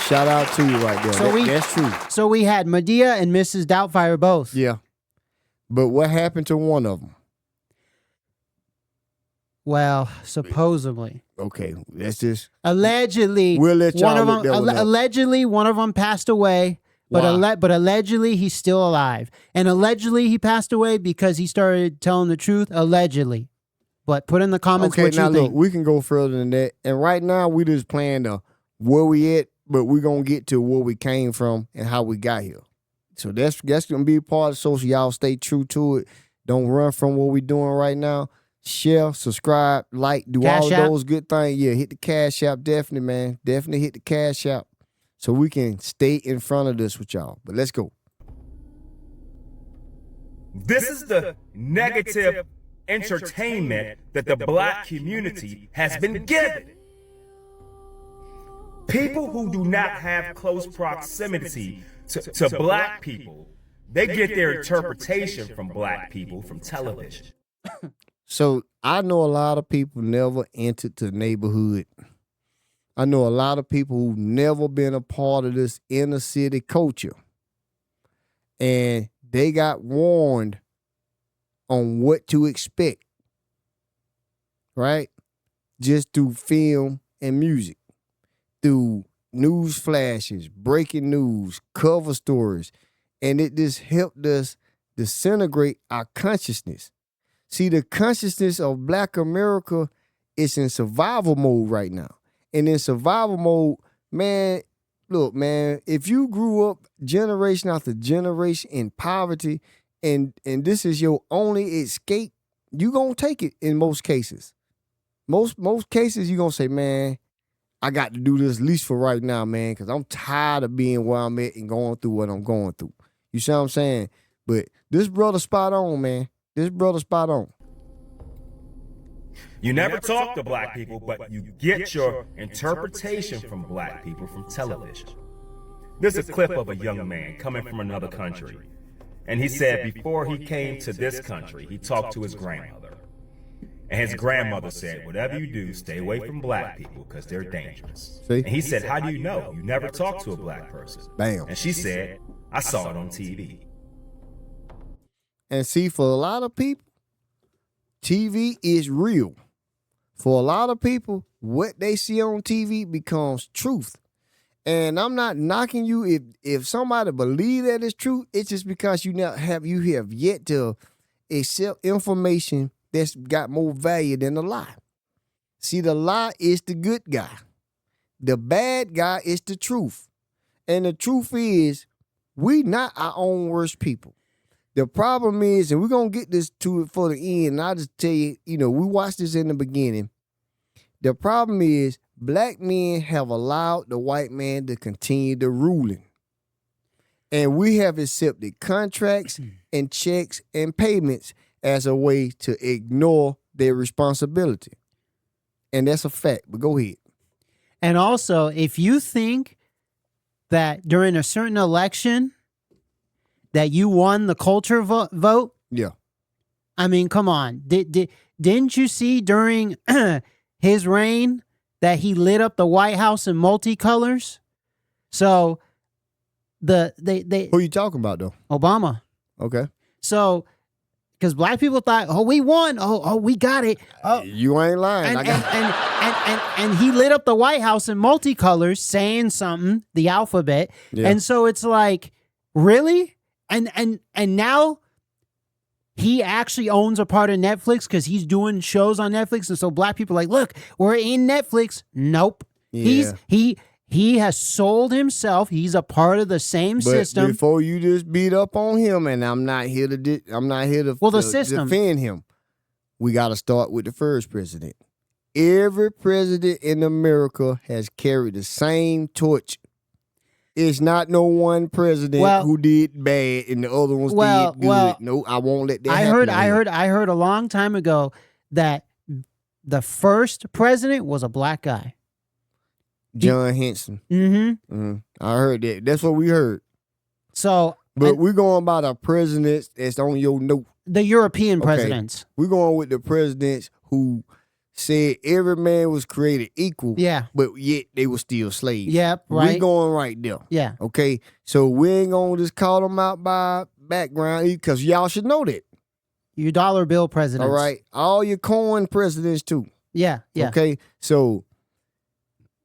Shout out to you right there. That's true. So we had Medea and Mrs. Doubtfire both. Yeah. But what happened to one of them? Well, supposedly. Okay, that's just allegedly. We'll let y'all one of look them. that one up. Allegedly, one of them passed away. But but allegedly, he's still alive. And allegedly, he passed away because he started telling the truth. Allegedly. But put in the comments what you think. Look, we can go further than that. And right now, we just playing the where we at, but we're going to get to where we came from and how we got here. So that's going to be a part of the social. Y'all stay true to it. Don't run from what we're doing right now. Share, subscribe, like, do Cash all of App. those good things. Yeah, hit the Cash App, definitely, man. Definitely hit the Cash App so we can stay in front of this with y'all. But let's go. This is the negative entertainment that the black community has been given. People who do not have close proximity to black people, they get their interpretation from black people from television. So I know a lot of people never entered the neighborhood. I know a lot of people who've never been a part of this inner city culture. And they got warned on what to expect, right? Just through film and music, through news flashes, breaking news, cover stories. And it just helped us disintegrate our consciousness. See, the consciousness of Black America is in survival mode right now. And in survival mode, man, look, man, if you grew up generation after generation in poverty and this is your only escape, you gonna take it in most cases. Most cases, you gonna say, man, I got to do this at least for right now, man, because I'm tired of being where I'm at and going through what I'm going through. You see what I'm saying? But this brother spot on, man. This brother spot on. You never talk to black people, but you get your interpretation from black people from television. This is a clip of a young man coming from another country. And he said before he came to this country, he talked to his grandmother. And his grandmother said, whatever you do, stay away from black people because they're dangerous. See? And he said, how do you know? You never talked to a black person. Bam. And she said, I saw it on TV. And see, for a lot of people, TV is real. For a lot of people, what they see on TV becomes truth. And I'm not knocking you if somebody believe that it's true. It's just because you have yet to accept information that's got more value than the lie. See, the lie is the good guy. The bad guy is the truth. And the truth is, we not our own worst people. The problem is, and we're going to get this to it for the end, and I'll just tell you, we watched this in the beginning. The problem is, black men have allowed the white man to continue the ruling. And we have accepted contracts and checks and payments as a way to ignore their responsibility. And that's a fact, but go ahead. And also, if you think that during a certain election that you won the culture vote, Yeah. I mean, come on. Didn't you see during his reign that he lit up the White House in multicolors? So Who you talking about though? Obama. Okay. So because black people thought, oh, we won. Oh, we got it. Oh, You ain't lying. and he lit up the White House in multicolors, saying something, the alphabet. Yeah. And so it's like, really? And now he actually owns a part of Netflix because he's doing shows on Netflix. And so black people are like, look, we're in Netflix. Nope. Yeah. He has sold himself. He's a part of the same But system. before you just beat up on him, and I'm not here to system. defend him. We got to start with the first president. Every president in America has carried the same torch. It's not no one president who did bad and the other ones did good. No, I won't let that happen. I heard a long time ago that the first president was a black guy. John Henson. Mm-hmm. I heard that. That's what we heard. So, but we're going by the presidents that's on your note. The European presidents. We're going with the presidents who said every man was created equal. Yeah. But yet they were still slaves. Yep, right. We're going right there. Yeah. Okay. So we ain't going to just call them out by background because y'all should know that. Your dollar bill presidents. All right. All your coin presidents too. Yeah. Yeah. Okay. So,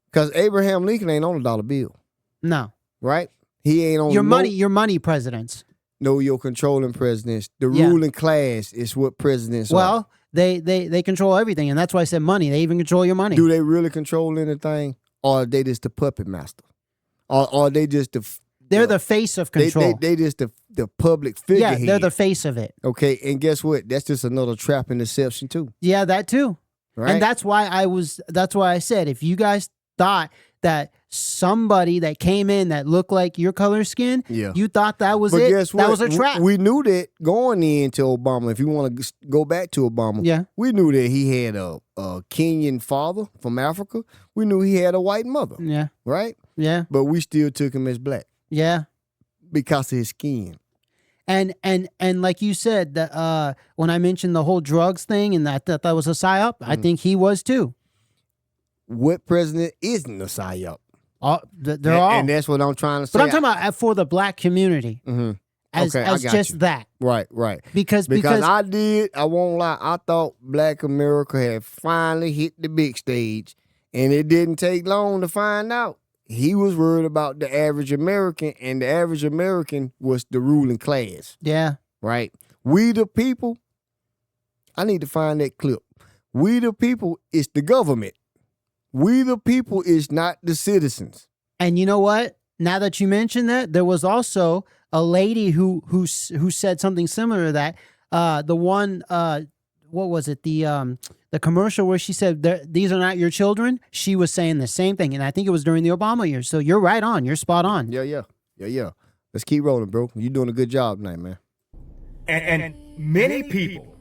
because Abraham Lincoln ain't on a dollar bill. No. Right? He ain't on your money presidents. No, your controlling presidents. The ruling class is what presidents are. Well, they control everything, and that's why I said money. They even control your money. Do they really control anything? Or are they just the puppet master? Or are they just they're the face of control. They just the public figurehead. Yeah, they're the face of it. Okay, and guess what? That's just another trap and deception too. Yeah, that too. Right? And that's why I said, if you guys thought that somebody that came in that looked like your color skin, you thought that was it. Guess what? That was a trap. We knew that going into Obama. If you want to go back to Obama, we knew that he had a Kenyan father from Africa. We knew he had a white mother. Yeah. Right? Yeah. But we still took him as black. Yeah. Because of his skin. And like you said, that when I mentioned the whole drugs thing and that was a psyop, I think he was too. What president isn't a psyop? They're all. And that's what I'm trying to say. But I'm talking about for the black community. Mm-hmm. As just that. Right. Because I won't lie, I thought black America had finally hit the big stage, and it didn't take long to find out. He was worried about the average American, and the average American was the ruling class. Yeah. Right? We the people, I need to find that clip. We the people is the government. We the people is not the citizens. And you know what? Now that you mention that, there was also a lady who said something similar to that. The one, what was it? The commercial where she said, "These are not your children." She was saying the same thing, and I think it was during the Obama years. So you're right on. You're spot on. Yeah. Let's keep rolling, bro. You're doing a good job tonight, man. And many people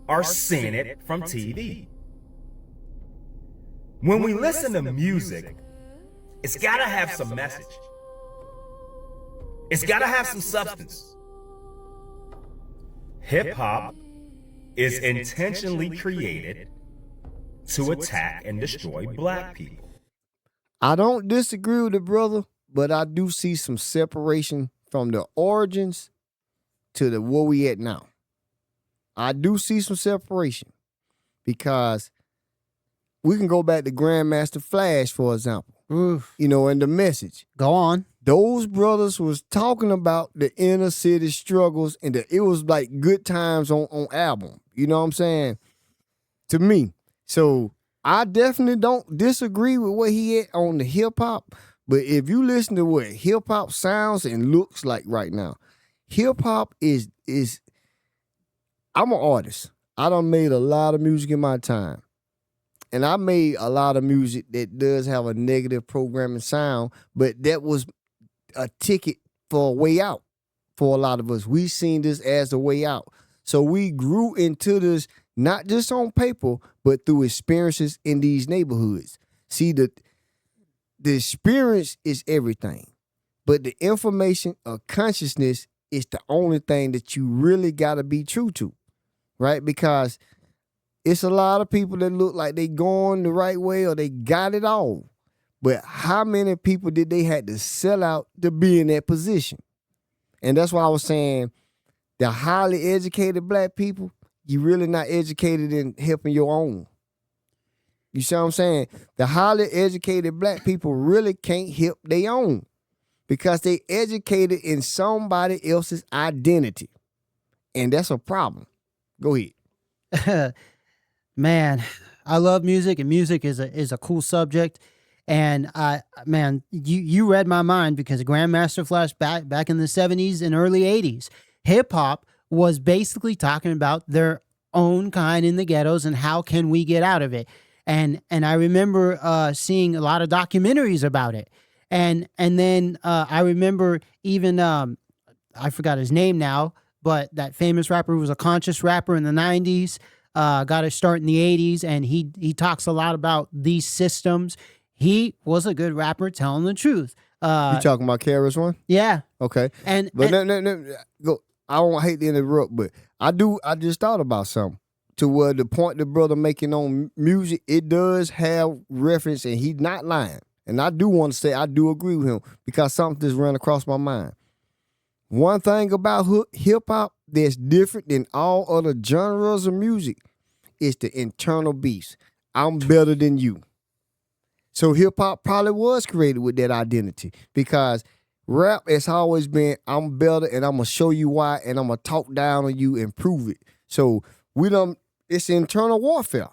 are seeing it from TV. When we listen to music, it's got to have some message. It's got to have some substance. Hip-hop is intentionally created to attack and destroy black people. I don't disagree with the brother, but I do see some separation from the origins to the where we at now. I do see some separation because we can go back to Grandmaster Flash, for example. Oof. You know, and the message. Go on. Those brothers was talking about the inner city struggles, and it was like good times on album. You know what I'm saying? To me. So I definitely don't disagree with what he had on the hip hop. But if you listen to what hip hop sounds and looks like right now, hip hop is I'm an artist. I done made a lot of music in my time. And I made a lot of music that does have a negative programming sound, but that was a ticket for a way out for a lot of us. We seen this as a way out. So we grew into this not just on paper, but through experiences in these neighborhoods. See, the experience is everything, but the information of consciousness is the only thing that you really got to be true to, right? Because it's a lot of people that look like they going the right way or they got it all. But how many people did they had to sell out to be in that position? And that's why I was saying the highly educated black people, you really not educated in helping your own. You see what I'm saying? The highly educated black people really can't help their own because they educated in somebody else's identity. And that's a problem. Go ahead. Man, I love music, and music is a cool subject. And man, you read my mind, because Grandmaster Flash back in the 70s and early 80s, hip hop was basically talking about their own kind in the ghettos and how can we get out of it. And I remember seeing a lot of documentaries about it. And then I remember even I forgot his name now, but that famous rapper who was a conscious rapper in the 90s, got his start in the 80s, and he talks a lot about these systems. He was a good rapper telling the truth. You talking about KRS-One? Yeah. Okay. But go. I don't hate to interrupt, but I just thought about something. To where the point the brother making on music, it does have reference, and he's not lying. And I do want to say I do agree with him because something just ran across my mind. One thing about hip hop that's different than all other genres of music is the internal beast. I'm better than you. So hip hop probably was created with that identity, because rap has always been, I'm better and I'm gonna show you why, and I'm gonna talk down on you and prove it. So it's internal warfare.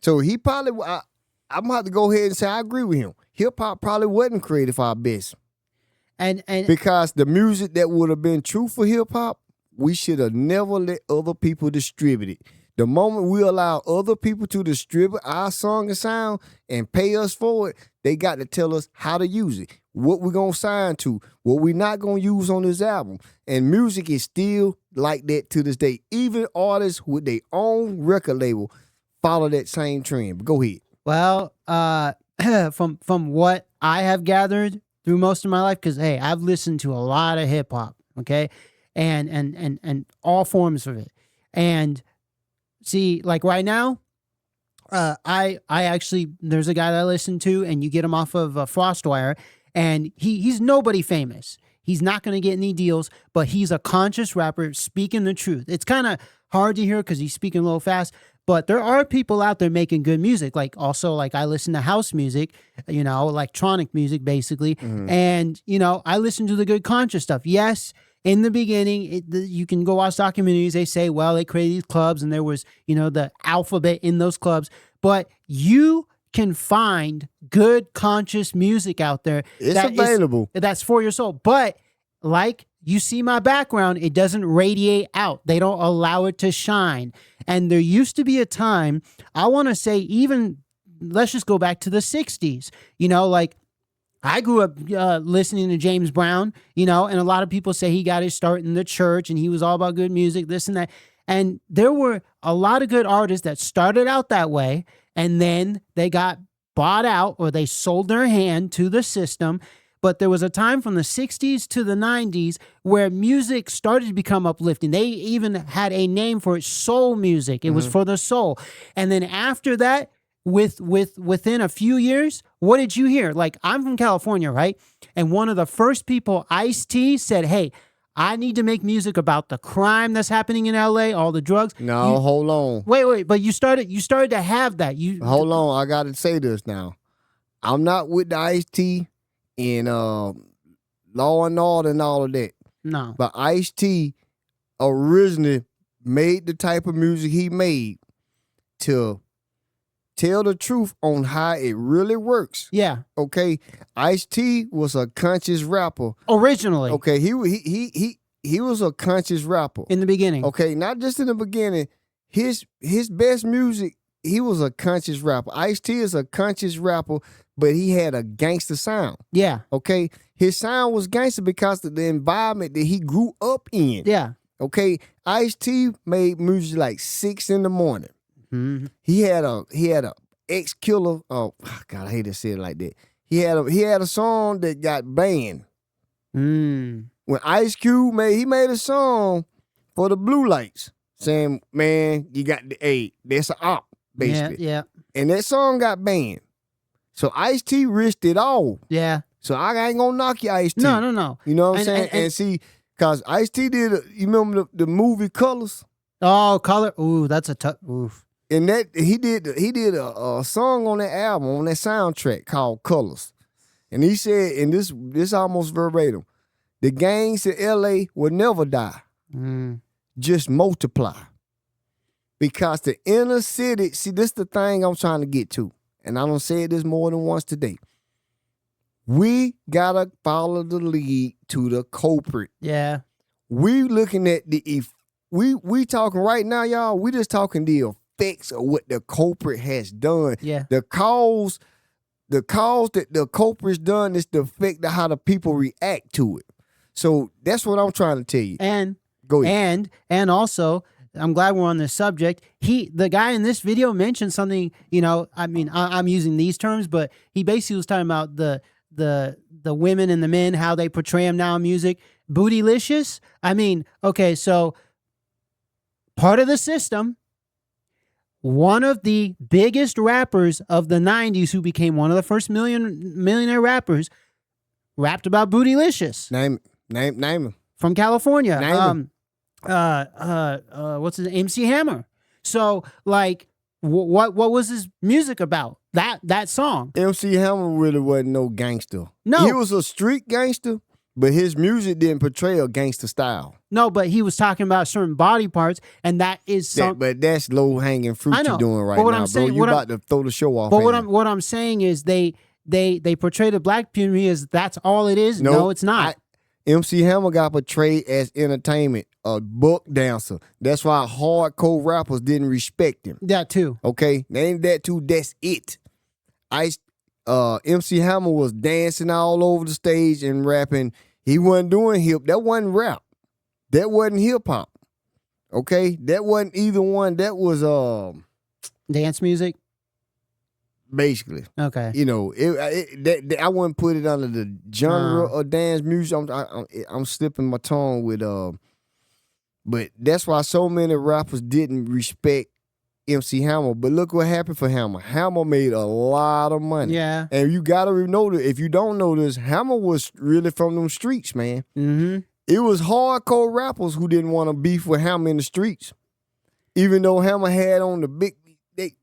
So he probably, I'm gonna have to go ahead and say I agree with him. Hip hop probably wasn't created for our best. And because the music that would have been true for hip hop, we should have never let other people distribute it. The moment we allow other people to distribute our song and sound and pay us for it, they got to tell us how to use it, what we're going to sign to, what we're not going to use on this album. And music is still like that to this day. Even artists with their own record label follow that same trend. But go ahead. Well, from what I have gathered through most of my life, because, hey, I've listened to a lot of hip hop, okay, and all forms of it. And see, like right now, I actually, there's a guy that I listen to, and you get him off of FrostWire, and he's nobody famous. He's not going to get any deals, but he's a conscious rapper speaking the truth. It's kind of hard to hear because he's speaking a little fast, but there are people out there making good music. Like I listen to house music, electronic music basically. Mm-hmm. And, I listen to the good conscious stuff. Yes, in the beginning, you can go watch documentaries. They say, well, they created these clubs and there was, the alphabet in those clubs. But you can find good conscious music out there. It's available. That's for your soul. But like you see my background, it doesn't radiate out. They don't allow it to shine. And there used to be a time, I want to say even, let's just go back to the 60s, I grew up listening to James Brown, and a lot of people say he got his start in the church and he was all about good music, this and that. And there were a lot of good artists that started out that way, and then they got bought out or they sold their hand to the system. But there was a time from the 60s to the 90s where music started to become uplifting. They even had a name for it, soul music. It was for the soul. And then after that, within a few years, what did you hear? Like, I'm from California, right? And one of the first people, Ice-T, said, hey, I need to make music about the crime that's happening in LA, all the drugs. No, hold on. Wait, but you started to have that. Hold on, I gotta say this now. I'm not with the Ice-T and Law and Order and all of that. No. But Ice-T originally made the type of music he made to tell the truth on how it really works. Yeah. Okay. Ice-T was a conscious rapper. Originally. Okay. He was a conscious rapper. In the beginning. Okay. Not just in the beginning. His best music, he was a conscious rapper. Ice-T is a conscious rapper, but he had a gangster sound. Yeah. Okay. His sound was gangster because of the environment that he grew up in. Yeah. Okay. Ice-T made music like 6 in the morning. Mm-hmm. He had a ex-killer. Oh God, I hate to say it like that. he had a song that got banned. Mm. When Ice Cube made a song for the Blue Lights saying, man, you got that's an op, basically. Yeah. And that song got banned. So Ice-T risked it all. Yeah. So I ain't gonna knock you, Ice-T. No. You know what I'm saying? And see, cause Ice-T did you remember the movie Colors? Oh, Color. Ooh, that's a tough. Oof. And that he did a song on that album, on that soundtrack called Colors. And he said, and this almost verbatim, the gangs in LA will never die. Just multiply. Because the inner city, see, this is the thing I'm trying to get to. And I done said this more than once today. We gotta follow the lead to the culprit. Yeah. We looking at we talking right now, y'all. We just talking the effects of what the culprit has done. Yeah. The cause that the culprit's done is the effect of how the people react to it. So that's what I'm trying to tell you. And go ahead. And also, I'm glad we're on this subject. The guy in this video mentioned something, I mean, I'm using these terms, but he basically was talking about the women and the men, how they portray them now in music. Bootylicious. I mean, okay, so part of the system, one of the biggest rappers of the 90s who became one of the first millionaire rappers rapped about Bootylicious. Name him. From California. Name him. What's his name? MC Hammer. So like what was his music about? That song. MC Hammer really wasn't no gangster. No. He was a street gangster, but his music didn't portray a gangster style. No, but he was talking about certain body parts, and that is but that's low hanging fruit I know. you're doing right But what now, I'm saying, bro. You about to throw the show off. But what I'm saying is they portray the black community as that's all it is. No, it's not. MC Hammer got portrayed as entertainment, a buck dancer. That's why hardcore rappers didn't respect him. That too. Okay, they ain't that too. That's it. MC Hammer was dancing all over the stage and rapping. He wasn't doing that wasn't rap. That wasn't hip hop. Okay, that wasn't either one. That was dance music. Basically, okay. I wouldn't put it under the genre of dance music. I'm slipping my tongue with but that's why so many rappers didn't respect MC Hammer. But look what happened for Hammer. Hammer made a lot of money. Yeah, and you gotta know that. If you don't know this, Hammer was really from them streets, man. Mm-hmm. It was hardcore rappers who didn't want to beef with Hammer in the streets, even though Hammer had on the big.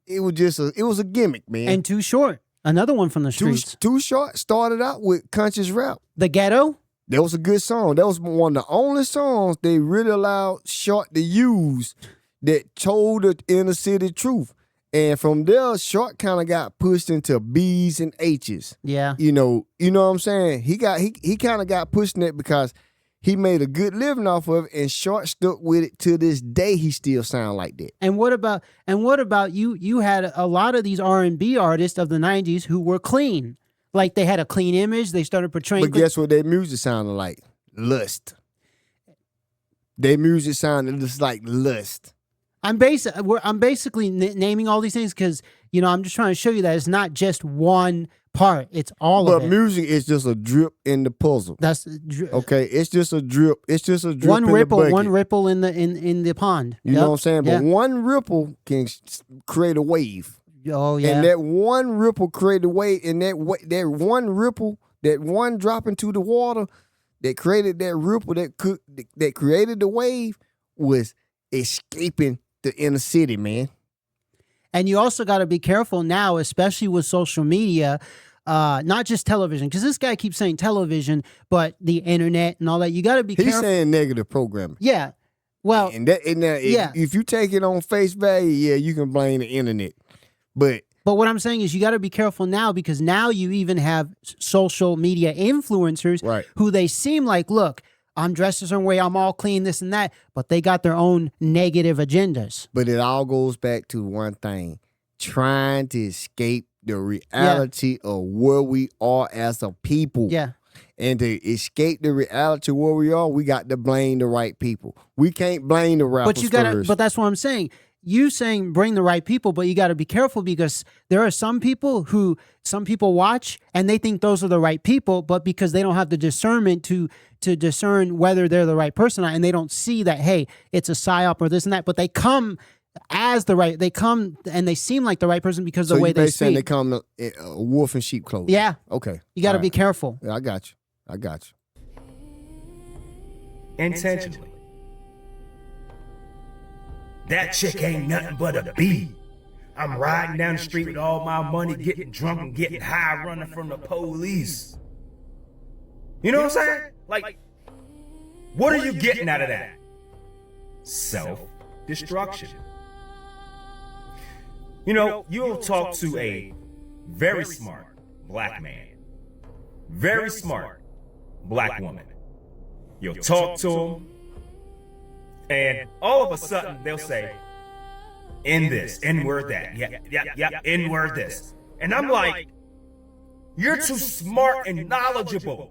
It was a gimmick, man. And Too Short, another one from the streets. Too Short started out with conscious rap. The Ghetto. That was a good song. That was one of the only songs they really allowed Short to use that told the inner city truth. And from there, Short kind of got pushed into B's and H's. Yeah. You know what I'm saying? He kind of got pushed in it because he made a good living off of it, and Short stuck with it to this day. He still sound like that. And what about you? You had a lot of these R&B artists of the 90s who were clean. Like they had a clean image. They started portraying. But guess what their music sounded like? Lust. Their music sounded just like lust. I'm basically naming all these things because I'm just trying to show you that it's not just one part. It's all of it. But music is just a drip in the puzzle. That's okay. It's just a drip. It's just a drip. One ripple. In the bucket. One ripple in the pond. You know what I'm saying? But one ripple can create a wave. Oh yeah. And that one ripple created a wave. And that one ripple, that one drop into the water, that created that ripple that created the wave was escaping the inner city, man. And you also got to be careful now, especially with social media, not just television, because this guy keeps saying television, but the internet and all that. You got to be careful. He's saying negative programming. Yeah. Well, if you take it on face value, yeah, you can blame the internet. But what I'm saying is you got to be careful now because now you even have social media influencers who they seem like, look, I'm dressed a certain way, I'm all clean, this and that, but they got their own negative agendas. But it all goes back to one thing, trying to escape the reality of where we are as a people. Yeah. And to escape the reality where we are, we got to blame the right people. We can't blame the rappers But that's what I'm saying. you saying bring the right people, but you got to be careful because there are some people watch and they think those are the right people, but because they don't have the discernment to discern whether they're the right person or not, and they don't see that, hey, it's a psyop or this and that, but they come and they seem like the right person because of the way they speak. Saying they come a wolf in sheep clothing. Yeah. Okay. You got to be careful. Yeah, I got you. Intentionally. That chick ain't nothing but a bee. I'm riding down the street with all my money, getting drunk and getting high, running from the police. You know what I'm saying? Like, what are you getting out of that? Self-destruction. You know, you'll talk to a very smart black man, very smart black woman. You'll talk to them, and all of a sudden they'll say, in this, N-word that, yeah, N-word this. And I'm like, you're too smart and knowledgeable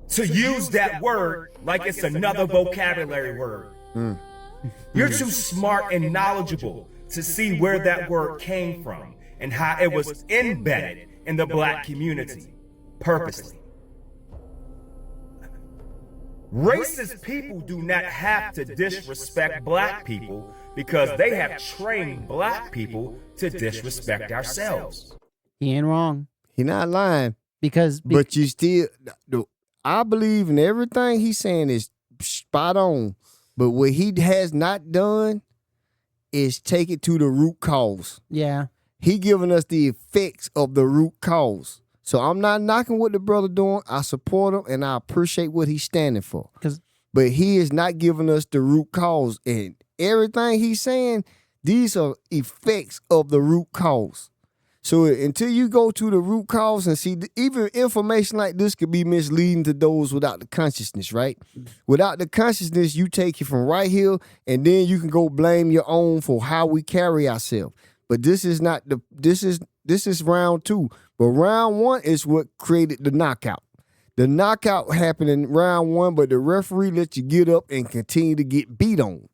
to use that word like it's another vocabulary word. You're too smart and knowledgeable to see where that word came from and how it was embedded in the black community purposely. Racist people do not have to disrespect black people because they have trained black people to disrespect ourselves. He ain't wrong. He not lying. But you still, I believe in everything he's saying is spot on. But what he has not done is take it to the root cause. Yeah. He giving us the effects of the root cause. So I'm not knocking what the brother doing. I support him and I appreciate what he's standing for. But he is not giving us the root cause. And everything he's saying, these are effects of the root cause. So until you go to the root cause and see, even information like this could be misleading to those without the consciousness, right? Without the consciousness, you take it from right here and then you can go blame your own for how we carry ourselves. But this is not this is round 2. But round 1 is what created the knockout. The knockout happened in round 1, but the referee let you get up and continue to get beat on.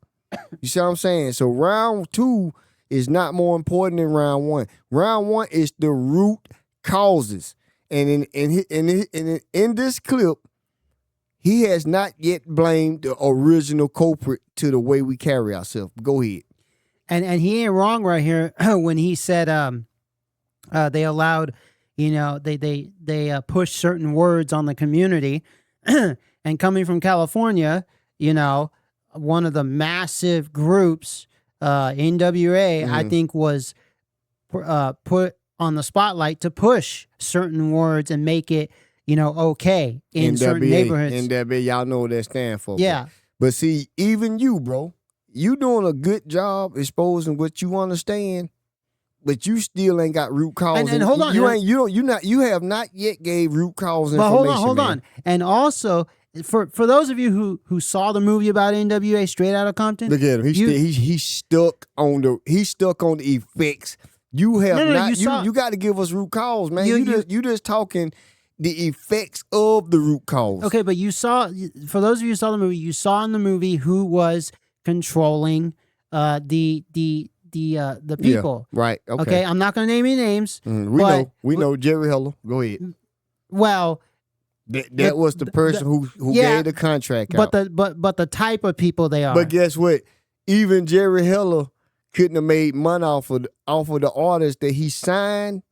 You see what I'm saying? So round 2 is not more important than round 1. Round 1 is the root causes. And in this clip, he has not yet blamed the original culprit to the way we carry ourselves. Go ahead. And he ain't wrong right here when he said they allowed, they pushed certain words on the community. And coming from California, one of the massive groups, NWA, I think was put on the spotlight to push certain words and make it, okay in certain neighborhoods. NWA, y'all know what that stands for. Yeah. But see, even you, bro, you doing a good job exposing what you understand, but you still ain't got root cause. And hold on, you have not yet gave root cause information. But hold on. And also, for those of you who saw the movie about NWA, Straight Outta Compton, look at him. He's stuck on the effects. You have you got to give us root cause, man. You just talking the effects of the root cause. Okay, but you saw, for those of you who saw the movie, you saw in the movie who was controlling the people. Yeah, right. Okay, I'm not going to name any names. We know Jerry Heller. Go ahead. Well, that was the person who gave the contract out. But the type of people they are. But guess what? Even Jerry Heller couldn't have made money off of the artists that he signed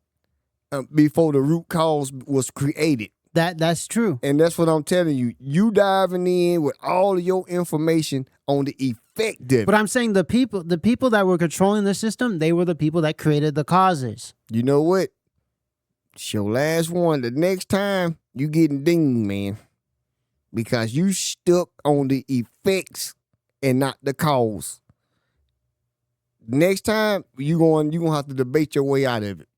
before the root cause was created. That's true. And that's what I'm telling you. You diving in with all of your information on the effect of it. But I'm saying the people that were controlling the system, they were the people that created the causes. You know what? It's your last one. The next time, you getting dinged, man. Because you stuck on the effects and not the cause. Next time, you gonna have to debate your way out of it.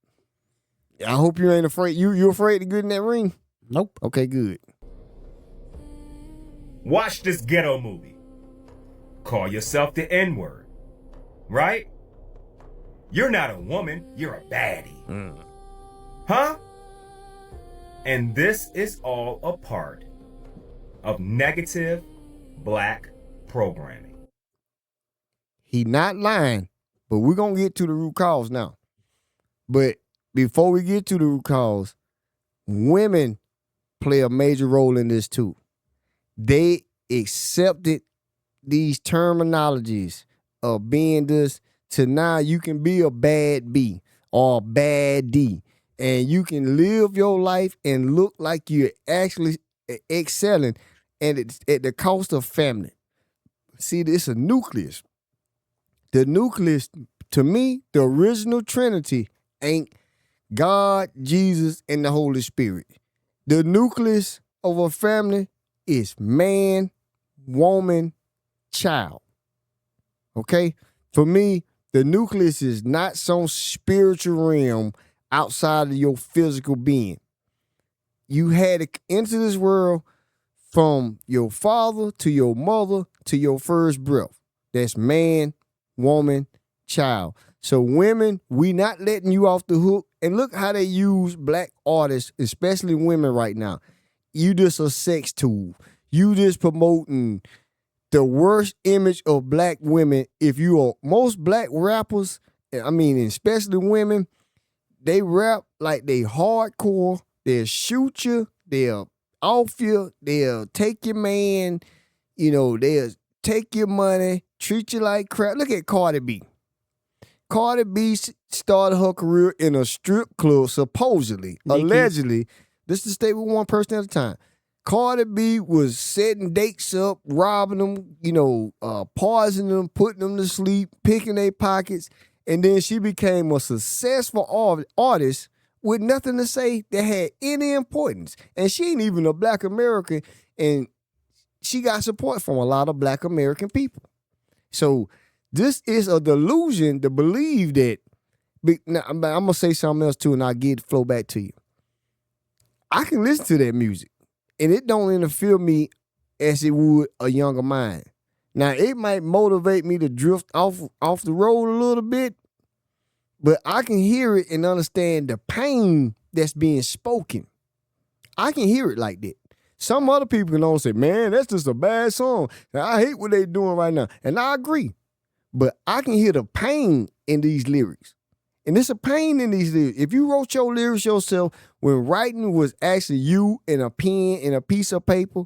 I hope you ain't afraid. You afraid to get in that ring? Nope. Okay, good. Watch this ghetto movie. Call yourself the N-word. Right? You're not a woman. You're a baddie. Huh? And this is all a part of negative black programming. He not lying, but we're going to get to the root cause now. But before we get to the root cause, women play a major role in this too. They accepted these terminologies of being this to now you can be a bad B or a bad D, and you can live your life and look like you're actually excelling, and it's at the cost of family. See, this is a nucleus. The nucleus, to me, the original Trinity ain't God, Jesus, and the Holy Spirit. The nucleus of a family is man, woman, child. Okay? For me, the nucleus is not some spiritual realm outside of your physical being. You had to enter this world from your father to your mother to your first breath. That's man, woman, child. So women, we not letting you off the hook. And look how they use black artists, especially women right now. You just a sex tool. You just promoting the worst image of black women. If you are most black rappers, I mean, especially women, they rap like they hardcore. They'll shoot you. They'll off you. They'll take your man. You know, they'll take your money, treat you like crap. Look at Cardi B. Cardi B started her career in a strip club, supposedly, allegedly. This is to stay with one person at a time. Cardi B was setting dates up, robbing them, poisoning them, putting them to sleep, picking their pockets, and then she became a successful artist with nothing to say that had any importance. And she ain't even a black American, and she got support from a lot of black American people. So this is a delusion to believe that. Now, I'm going to say something else too, and I'll get the flow back to you. I can listen to that music, and it don't interfere me as it would a younger mind. Now, it might motivate me to drift off the road a little bit, but I can hear it and understand the pain that's being spoken. I can hear it like that. Some other people can only say, man, that's just a bad song. I hate what they're doing right now. And I agree. But I can hear the pain in these lyrics. And there's a pain in these lyrics. If you wrote your lyrics yourself when writing was actually you and a pen and a piece of paper,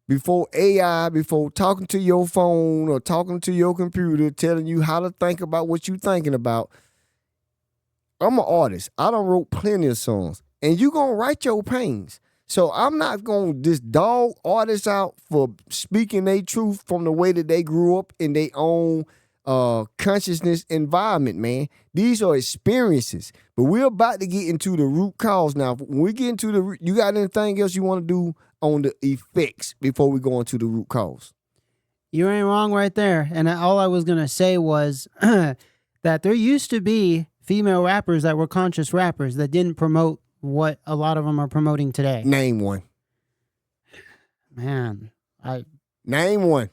before AI, before talking to your phone or talking to your computer, telling you how to think about what you're thinking about, I'm an artist. I done wrote plenty of songs. And you going to write your pains. So I'm not going to just dog artists out for speaking their truth from the way that they grew up in their own consciousness environment, man. These are experiences. But we're about to get into the root cause now. When we get into the root, you got anything else you want to do on the effects before we go into the root cause? You ain't wrong right there. And all I was going to say was that there used to be female rappers that were conscious rappers that didn't promote what a lot of them are promoting today. Name one. Man, Name one.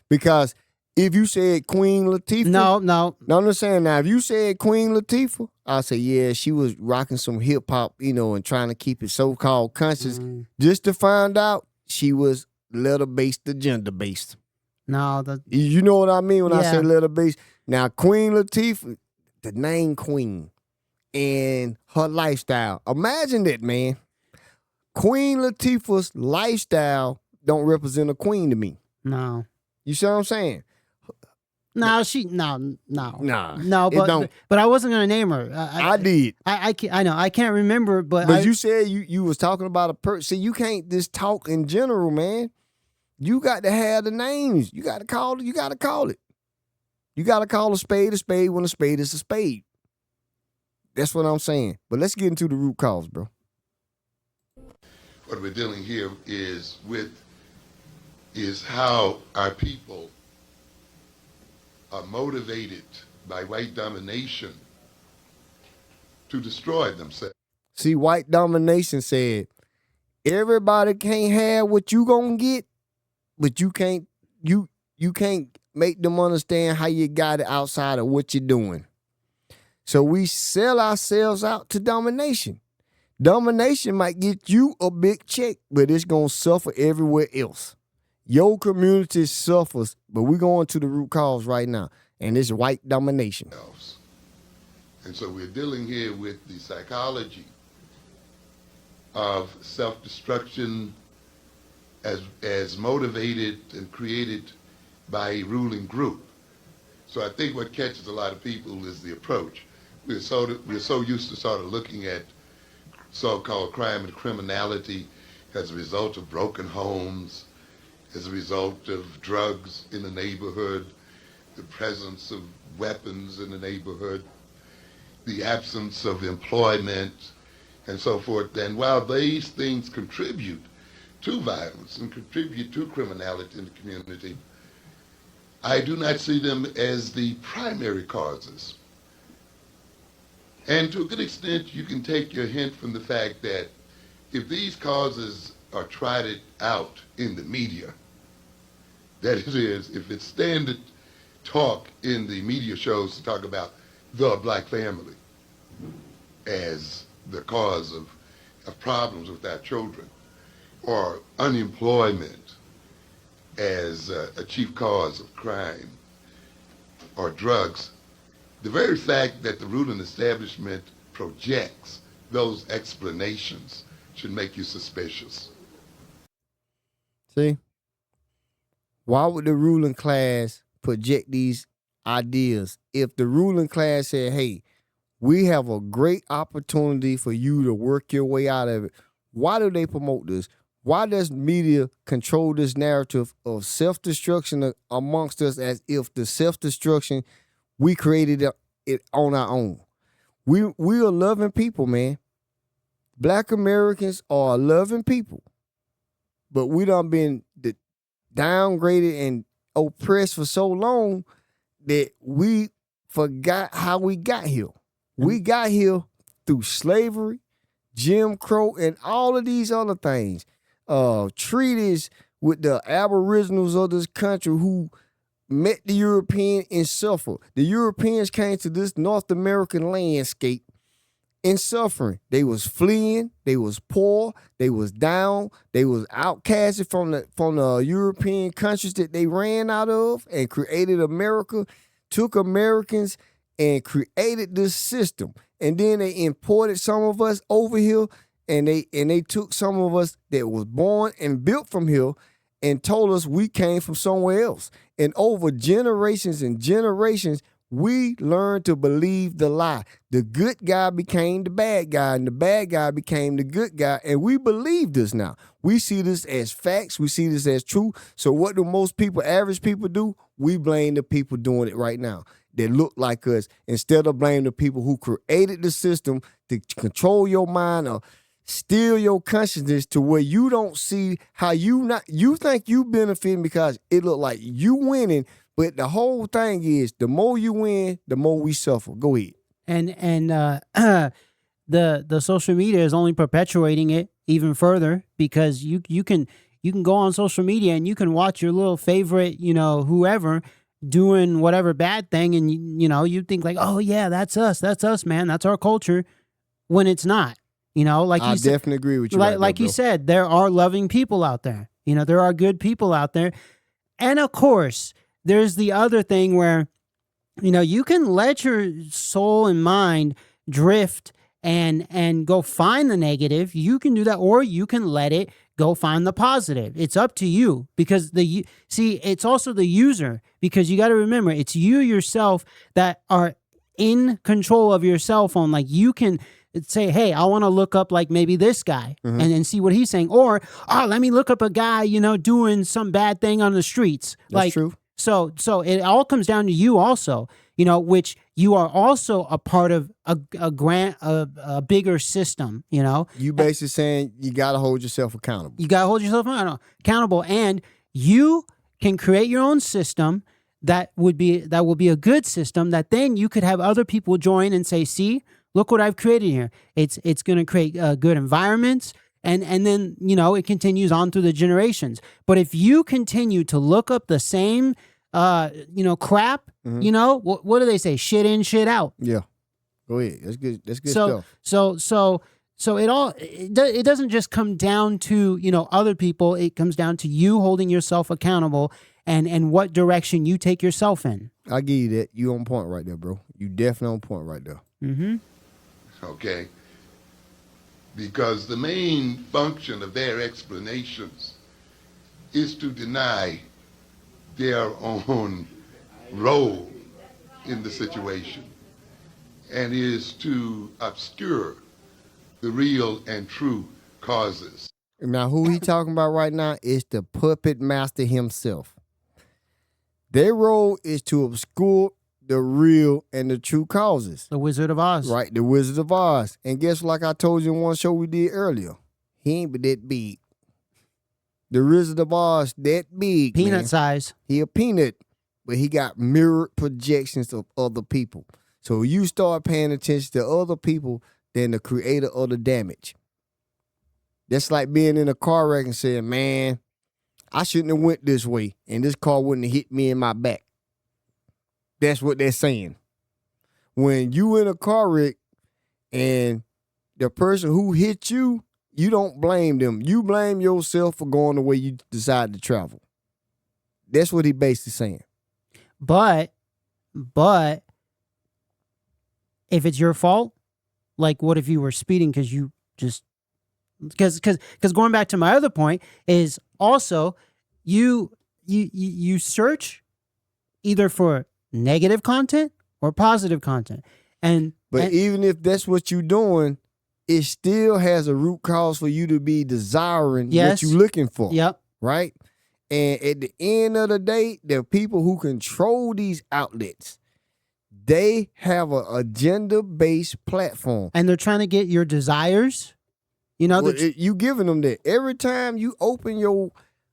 Because if you said Queen Latifah. No, I'm just saying now, if you said Queen Latifah, I'll say, yeah, she was rocking some hip hop, and trying to keep it so-called conscious, just to find out she was letter-based to gender-based. No. You know what I mean when I say letter-based? Now, Queen Latifah, the name Queen, and her lifestyle. Imagine that, man. Queen Latifah's lifestyle don't represent a queen to me. No. You see what I'm saying? No, but I wasn't gonna name her. I did. I know. I can't remember, but you said you was talking about a person. See, you can't just talk in general, man. You got to have the names. You got to call it. You got to call it. You got to call a spade when a spade is a spade. That's what I'm saying. But let's get into the root cause, bro. What we're dealing here is how our people are motivated by white domination to destroy themselves. See, white domination said, everybody can't have what you gonna get, but you can't make them understand how you got it outside of what you're doing. So we sell ourselves out to domination. Domination might get you a big check, but it's gonna suffer everywhere else. Your community suffers, but we're going to the root cause right now, and it's white domination. And so we're dealing here with the psychology of self-destruction as motivated and created by a ruling group. So I think what catches a lot of people is the approach. We're so used to sort of looking at so-called crime and criminality as a result of broken homes, as a result of drugs in the neighborhood, the presence of weapons in the neighborhood, the absence of employment, and so forth. And while these things contribute to violence and contribute to criminality in the community, I do not see them as the primary causes. And to a good extent, you can take your hint from the fact that if these causes are trotted out in the media, that is, if it's standard talk in the media shows to talk about the black family as the cause of problems with our children, or unemployment as a chief cause of crime, or drugs, the very fact that the ruling establishment projects those explanations should make you suspicious. See? Why would the ruling class project these ideas if the ruling class said, hey, we have a great opportunity for you to work your way out of it? Why do they promote this? Why does media control this narrative of self-destruction amongst us as if the self-destruction, we created it on our own? We are loving people, man. Black Americans are loving people. But we done been downgraded and oppressed for so long that we forgot how we got here. We got here through slavery, Jim Crow, and all of these other things. Treaties with the aboriginals of this country who met the European and suffered. The Europeans came to this North American landscape in suffering. They was fleeing, they was poor, they was down, they was outcasted from the European countries that they ran out of and created America, took Americans and created this system. And then they imported some of us over here, and they took some of us that was born and built from here and told us we came from somewhere else. And over generations and generations, we learned to believe the lie. The good guy became the bad guy, and the bad guy became the good guy, and we believe this now. We see this as facts. We see this as true. So what do most people, average people, do? We blame the people doing it right now that look like us instead of blaming the people who created the system to control your mind or steal your consciousness to where you don't see how you think you benefiting because it look like you winning. But the whole thing is, the more you win, the more we suffer. Go ahead. And the social media is only perpetuating it even further because you can go on social media and you can watch your little favorite, whoever doing whatever bad thing, and you think like, oh yeah, that's us, man, that's our culture, when it's not. Like I definitely agree with you. Like you said, there are loving people out there. There are good people out there, and of course, there's the other thing where, you can let your soul and mind drift and go find the negative. You can do that, or you can let it go find the positive. It's up to you, because it's also the user, because you got to remember, it's you yourself that are in control of your cell phone. Like, you can say, hey, I want to look up like maybe this guy and see what he's saying, or let me look up a guy, doing some bad thing on the streets. That's true. So it all comes down to you also, which you are also a part of a bigger system, You basically saying you got to hold yourself accountable. You got to hold yourself accountable, and you can create your own system that will be a good system that then you could have other people join and say, see, look what I've created here. It's going to create good environments. And then, it continues on through the generations. But if you continue to look up the same, crap, what do they say? Shit in, shit out. Yeah. Go ahead. That's good stuff. So So it doesn't just come down to, other people. It comes down to you holding yourself accountable and what direction you take yourself in. I give you that. You on point right there, bro. You definitely on point right there. Mm-hmm. Okay? Because the main function of their explanations is to deny their own role in the situation and is to obscure the real and true causes. Now, who he talking about right now is the puppet master himself. Their role is to obscure the real and the true causes. The Wizard of Oz. Right, the Wizard of Oz. And guess what, like I told you in one show we did earlier, he ain't but that big. The Wizard of Oz, that big, Peanut man. size. He a peanut, but he got mirrored projections of other people. So you start paying attention to other people than the creator of the damage. That's like being in a car wreck and saying, man, I shouldn't have went this way, and this car wouldn't have hit me in my back. That's what they're saying. When you in a car wreck and the person who hit you, you don't blame them. You blame yourself for going the way you decided to travel. That's what he basically saying. But if it's your fault, like what if you were speeding because you just because going back to my other point is also you search either for negative content or positive content. But even if that's what you're doing, it still has a root cause for you to be desiring what you're looking for. Yep. Right? And at the end of the day, the people who control these outlets, they have an agenda-based platform. And they're trying to get your desires. You giving them that. Every time you open your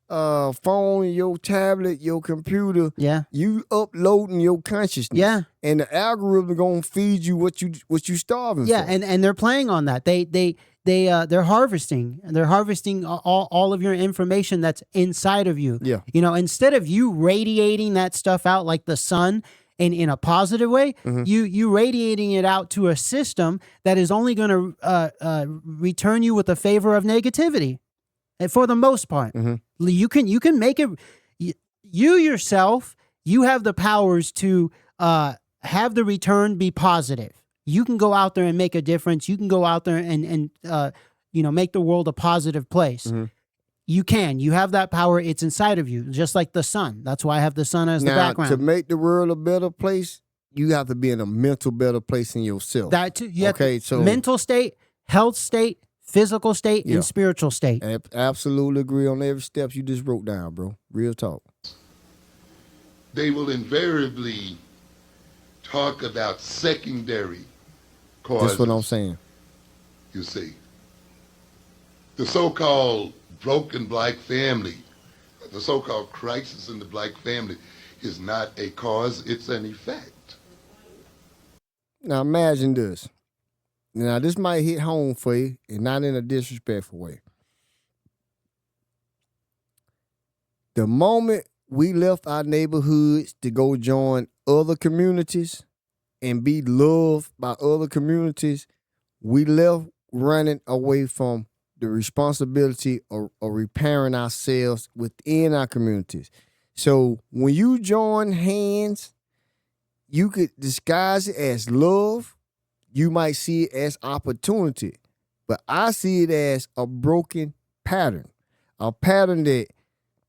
phone, your tablet, your computer, you uploading your consciousness. Yeah. And the algorithm gonna feed you what you starving for. Yeah, and they're playing on that. They're harvesting. They're harvesting all of your information that's inside of you. Yeah. Instead of you radiating that stuff out like the sun in a positive way, you radiating it out to a system that is only going to return you with a favor of negativity. And for the most part, you can make it. You yourself, you have the powers to have the return be positive. You can go out there and make a difference. You can go out there and make the world a positive place. You can. You have that power. It's inside of you, just like the sun. That's why I have the sun as the background. To make the world a better place, you have to be in a mental better place in yourself. That too. You have so mental state, health state, physical state, and spiritual state. Absolutely agree on every step you just wrote down, bro. Real talk. They will invariably talk about secondary causes. That's what I'm saying. You see. The so-called broken black family, the so-called crisis in the black family is not a cause, it's an effect. Now imagine this. Now this might hit home for you and not in a disrespectful way. The moment we left our neighborhoods to go join other communities and be loved by other communities, we left running away from the responsibility of repairing ourselves within our communities. So when you join hands, you could disguise it as love. You might see it as opportunity. But I see it as a broken pattern. A pattern that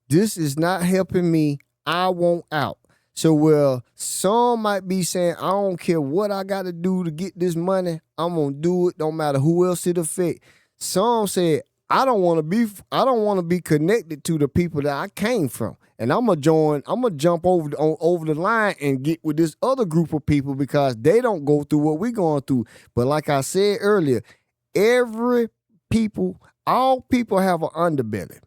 this is not helping me. I want out. So some might be saying, I don't care what I got to do to get this money. I'm going to do it. Don't matter who else it affect. Some said, I don't want to be connected to the people that I came from. And I'm going to jump over the line and get with this other group of people because they don't go through what we're going through. But like I said earlier, all people have an underbelly.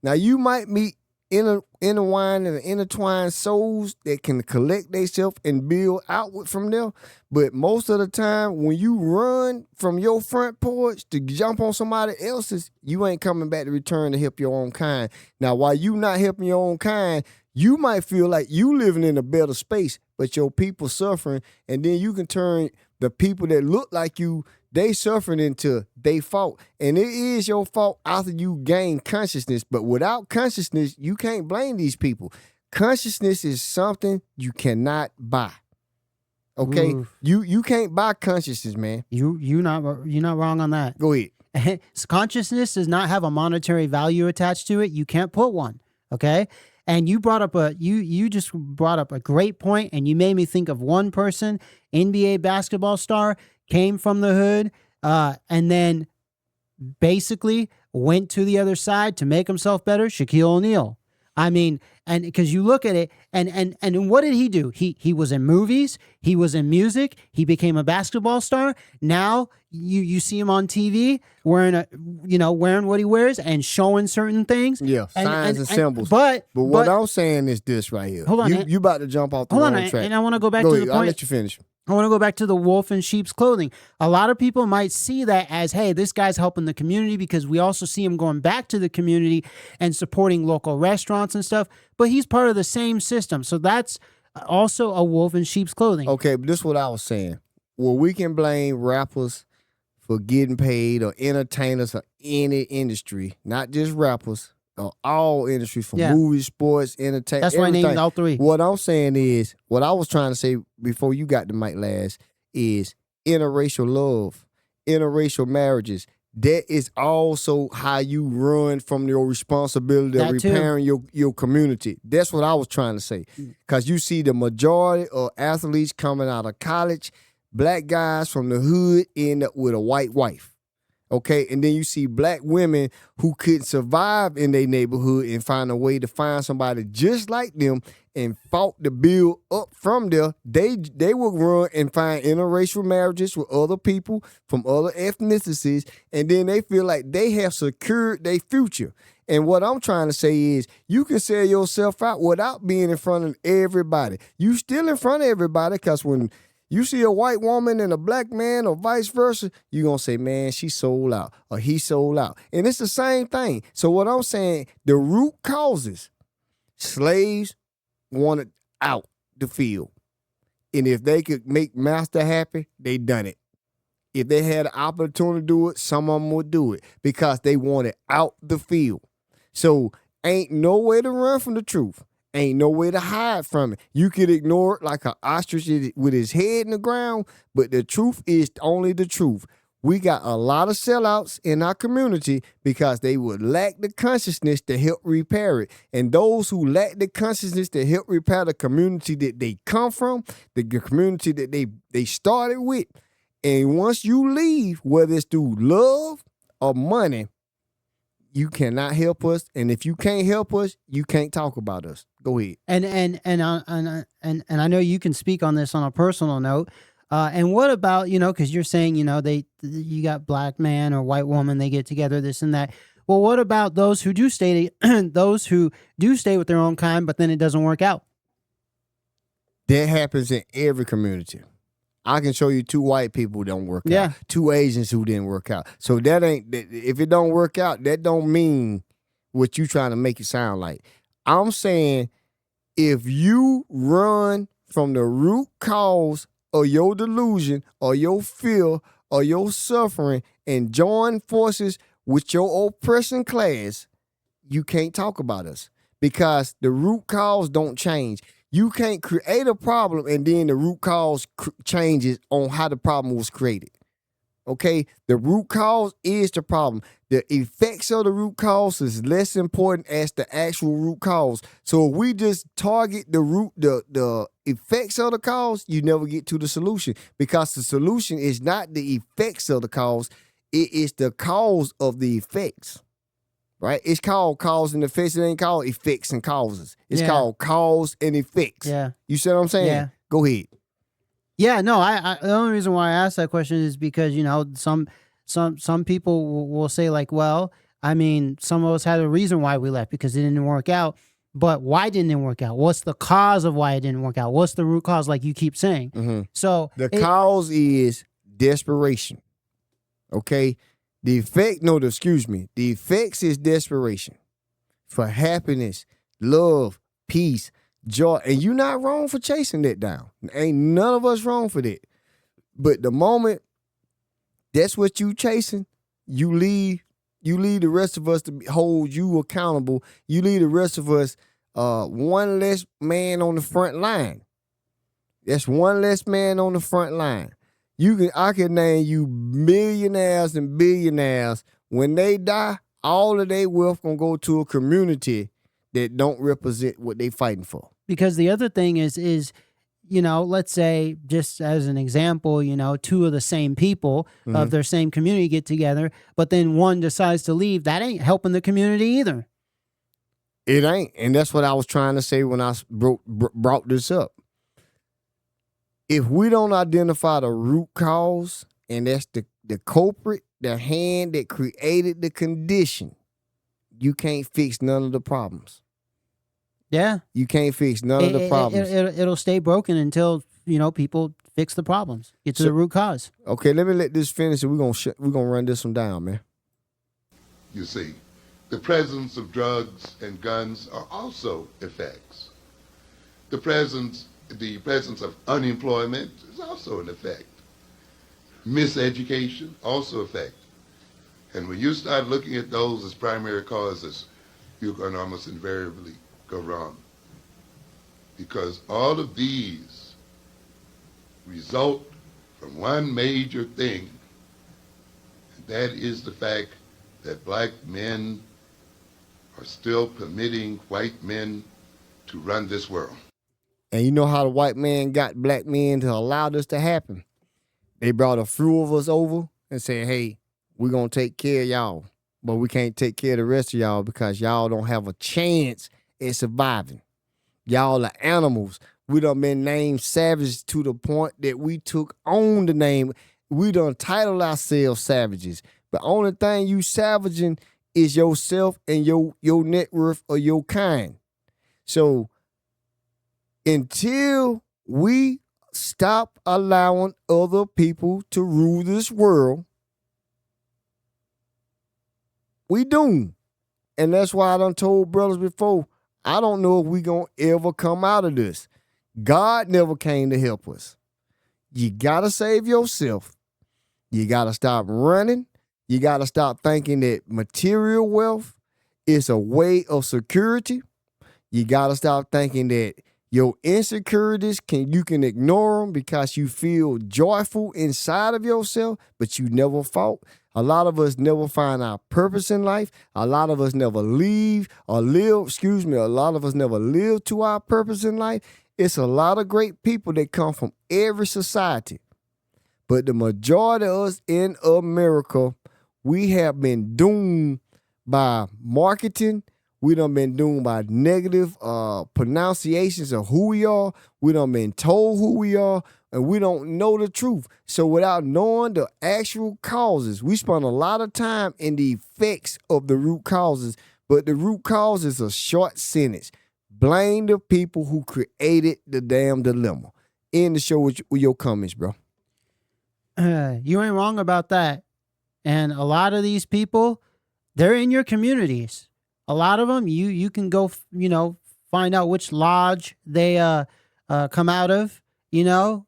Now you might meet intertwined and intertwined souls that can collect themselves and build outward from there. But most of the time, when you run from your front porch to jump on somebody else's, you ain't coming back to return to help your own kind. Now, while you not helping your own kind, you might feel like you living in a better space, but your people suffering, and then you can turn the people that look like you they suffering into they fault. And it is your fault after you gain consciousness. But without consciousness, you can't blame these people. Consciousness is something you cannot buy. Okay? Oof. You can't buy consciousness, man. You're not wrong on that. Go ahead. Consciousness does not have a monetary value attached to it. You can't put one. Okay. And you brought up you just brought up a great point, and you made me think of one person, NBA basketball star, came from the hood, and then basically went to the other side to make himself better. Shaquille O'Neal. I mean, and because you look at it, and what did he do? He was in movies, he was in music, he became a basketball star. Now you see him on TV wearing what he wears and showing certain things. Yeah, signs and symbols. But what I'm saying is this right here. Hold on, you about to jump off the hold wrong on, track. and I want to go back to the point. I'll let you finish. I want to go back to the wolf in sheep's clothing. A lot of people might see that as, hey, this guy's helping the community, because we also see him going back to the community and supporting local restaurants and stuff. But he's part of the same system. So that's also a wolf in sheep's clothing. Okay, but this is what I was saying. Well, we can blame rappers for getting paid, or entertainers, or any industry, not just rappers, or all industries, from movies, sports, entertainment. That's why I named all three. What I'm saying is, what I was trying to say before you got the mic last is interracial love, interracial marriages. That is also how you run from your responsibility of repairing your community. That's what I was trying to say. Because you see the majority of athletes coming out of college, black guys from the hood end up with a white wife. Okay, and then you see black women who couldn't survive in their neighborhood and find a way to find somebody just like them and fought to build up from there. They would run and find interracial marriages with other people from other ethnicities, and then they feel like they have secured their future. And what I'm trying to say is, you can sell yourself out without being in front of everybody. You still in front of everybody, because when you see a white woman and a black man, or vice versa, you're going to say, man, she sold out, or he sold out. And it's the same thing. So what I'm saying, the root causes, slaves wanted out the field. And if they could make master happy, they done it. If they had an opportunity to do it, some of them would do it, because they wanted out the field. So ain't no way to run from the truth. Ain't no way to hide from it. You could ignore it like an ostrich with his head in the ground, but the truth is only the truth. We got a lot of sellouts in our community because they would lack the consciousness to help repair it. And those who lack the consciousness to help repair the community that they come from, the community that they started with, and once you leave, whether it's through love or money, you cannot help us, and if you can't help us, you can't talk about us. Go ahead. And I know you can speak on this on a personal note. And what about, because you're saying, you got black man or white woman, they get together, this and that. Well, what about those who do stay with their own kind, but then it doesn't work out? That happens in every community. I can show you 2 white people who don't work out. 2 Asians who didn't work out. So if it don't work out, that don't mean what you trying to make it sound like. I'm saying, if you run from the root cause of your delusion or your fear or your suffering and join forces with your oppression class, you can't talk about us, because the root cause don't change. You can't create a problem and then the root cause changes on how the problem was created. Okay? The root cause is the problem. The effects of the root cause is less important as the actual root cause. So if we just target the effects of the cause, you never get to the solution, because the solution is not the effects of the cause. It is the cause of the effects. Right? It's called cause and effects. It ain't called effects and causes. It's called cause and effects. Yeah. You see what I'm saying? Yeah. Go ahead. Yeah, no, I the only reason why I asked that question is because, some people will say, like, well, I mean, some of us had a reason why we left, because it didn't work out. But why didn't it work out? What's the cause of why it didn't work out? What's the root cause, like you keep saying? Mm-hmm. So the cause is desperation. Okay? The effects is desperation for happiness, love, peace, joy. And you're not wrong for chasing that down. Ain't none of us wrong for that. But the moment that's what you chasing, you leave the rest of us to hold you accountable. You leave the rest of us one less man on the front line. That's one less man on the front line. I can name you millionaires and billionaires. When they die, all of their wealth gonna go to a community that don't represent what they fighting for. Because the other thing is, let's say, just as an example, two of the same people of their same community get together, but then one decides to leave. That ain't helping the community either. It ain't. And that's what I was trying to say when I brought this up. If we don't identify the root cause, and that's the culprit, the hand that created the condition, you can't fix none of the problems. Yeah. You can't fix none of the problems. It'll stay broken until, people fix the problems. Get to the root cause. Okay, let me let this finish and we're gonna run this one down, man. You see, the presence of drugs and guns are also effects. The presence of unemployment is also an effect. Miseducation, also effect. And when you start looking at those as primary causes, you're going to almost invariably go wrong. Because all of these result from one major thing, and that is the fact that black men are still permitting white men to run this world. And you know how the white man got black men to allow this to happen? They brought a few of us over and said, hey, we're going to take care of y'all, but we can't take care of the rest of y'all because y'all don't have a chance at surviving. Y'all are animals. We done been named savages to the point that we took on the name. We done titled ourselves savages. But only thing you savaging is yourself and your net worth or your kind. So until we stop allowing other people to rule this world, we doomed. And that's why I done told brothers before, I don't know if we gonna ever come out of this. God never came to help us. You gotta save yourself. You gotta stop running. You gotta stop thinking that material wealth is a way of security. You gotta stop thinking that your insecurities you can ignore them because you feel joyful inside of yourself, but you never fought. A lot of us never find our purpose in life. A lot of us never a lot of us never live to our purpose in life. It's a lot of great people that come from every society. But the majority of us in America, we have been doomed by marketing. We done been doomed by negative pronunciations of who we are. We done been told who we are, and we don't know the truth. So without knowing the actual causes, we spend a lot of time in the effects of the root causes, but the root cause is a short sentence. Blame the people who created the damn dilemma. End the show with your comments, bro. You ain't wrong about that. And a lot of these people, they're in your communities. A lot of them, you can go, find out which lodge they come out of,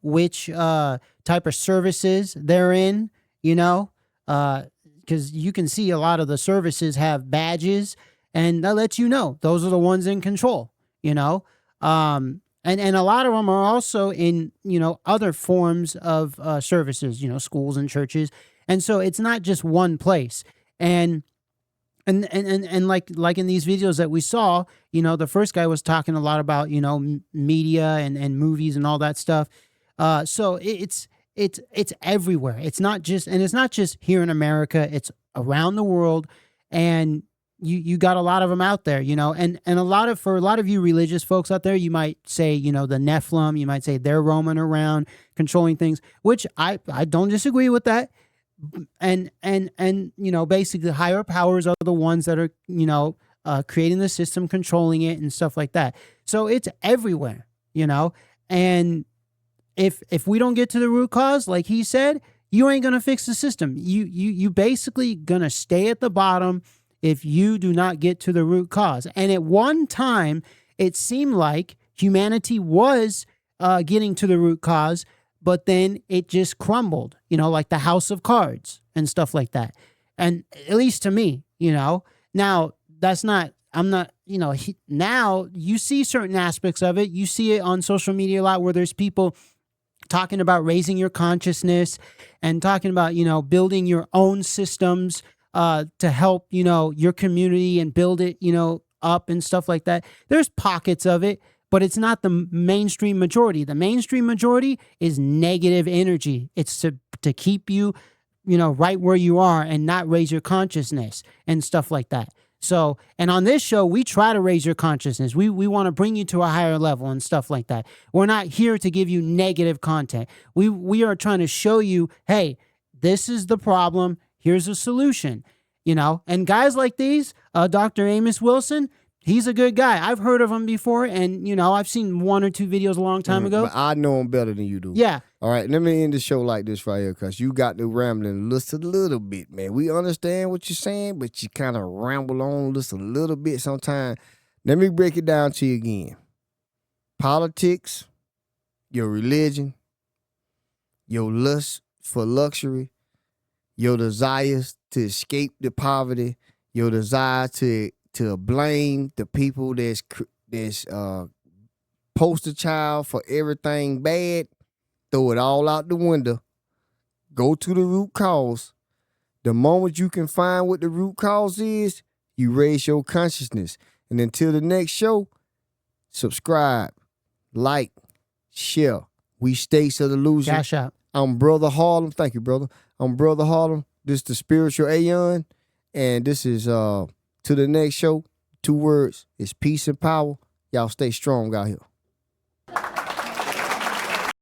which type of services they're in, because you can see a lot of the services have badges, and that lets you know those are the ones in control, and a lot of them are also in, other forms of services, schools and churches. And so it's not just one place. And like in these videos that we saw, the first guy was talking a lot about, media and movies and all that stuff. So it's everywhere. It's not just here in America. It's around the world, and you got a lot of them out there, and for a lot of you religious folks out there, you might say, the Nephilim, you might say they're roaming around controlling things, which I don't disagree with that. And basically higher powers are the ones that are, creating the system, controlling it and stuff like that. So it's everywhere, and if we don't get to the root cause, like he said, you ain't going to fix the system. You basically going to stay at the bottom if you do not get to the root cause. And at one time, it seemed like humanity was getting to the root cause, but then it just crumbled, like the house of cards and stuff like that. And at least to me, now now you see certain aspects of it. You see it on social media a lot where there's people talking about raising your consciousness and talking about, building your own systems to help, your community and build it, up and stuff like that. There's pockets of it, but it's not the mainstream majority. The mainstream majority is negative energy. It's to keep you, right where you are and not raise your consciousness and stuff like that. So, and on this show, we try to raise your consciousness. We want to bring you to a higher level and stuff like that. We're not here to give you negative content. We are trying to show you, hey, this is the problem. Here's a solution, And guys like these, Dr. Amos Wilson, he's a good guy. I've heard of him before, and, I've seen 1 or 2 videos a long time ago. But I know him better than you do. Yeah. All right, let me end the show like this right here, because you got to rambling just a little bit, man. We understand what you're saying, but you kind of ramble on just a little bit sometimes. Let me break it down to you again. Politics, your religion, your lust for luxury, your desires to escape the poverty, your desire to blame the people that's poster child for everything bad. Throw it all out the window. Go to the root cause. The moment you can find what the root cause is, you raise your consciousness. And until the next show, subscribe, like, share. We States of Illusion. Cash out. I'm Brother Harlem. Thank you, brother. I'm Brother Harlem. This is the Spiritual Aeon. And this is to the next show. 2 words. It's peace and power. Y'all stay strong out here.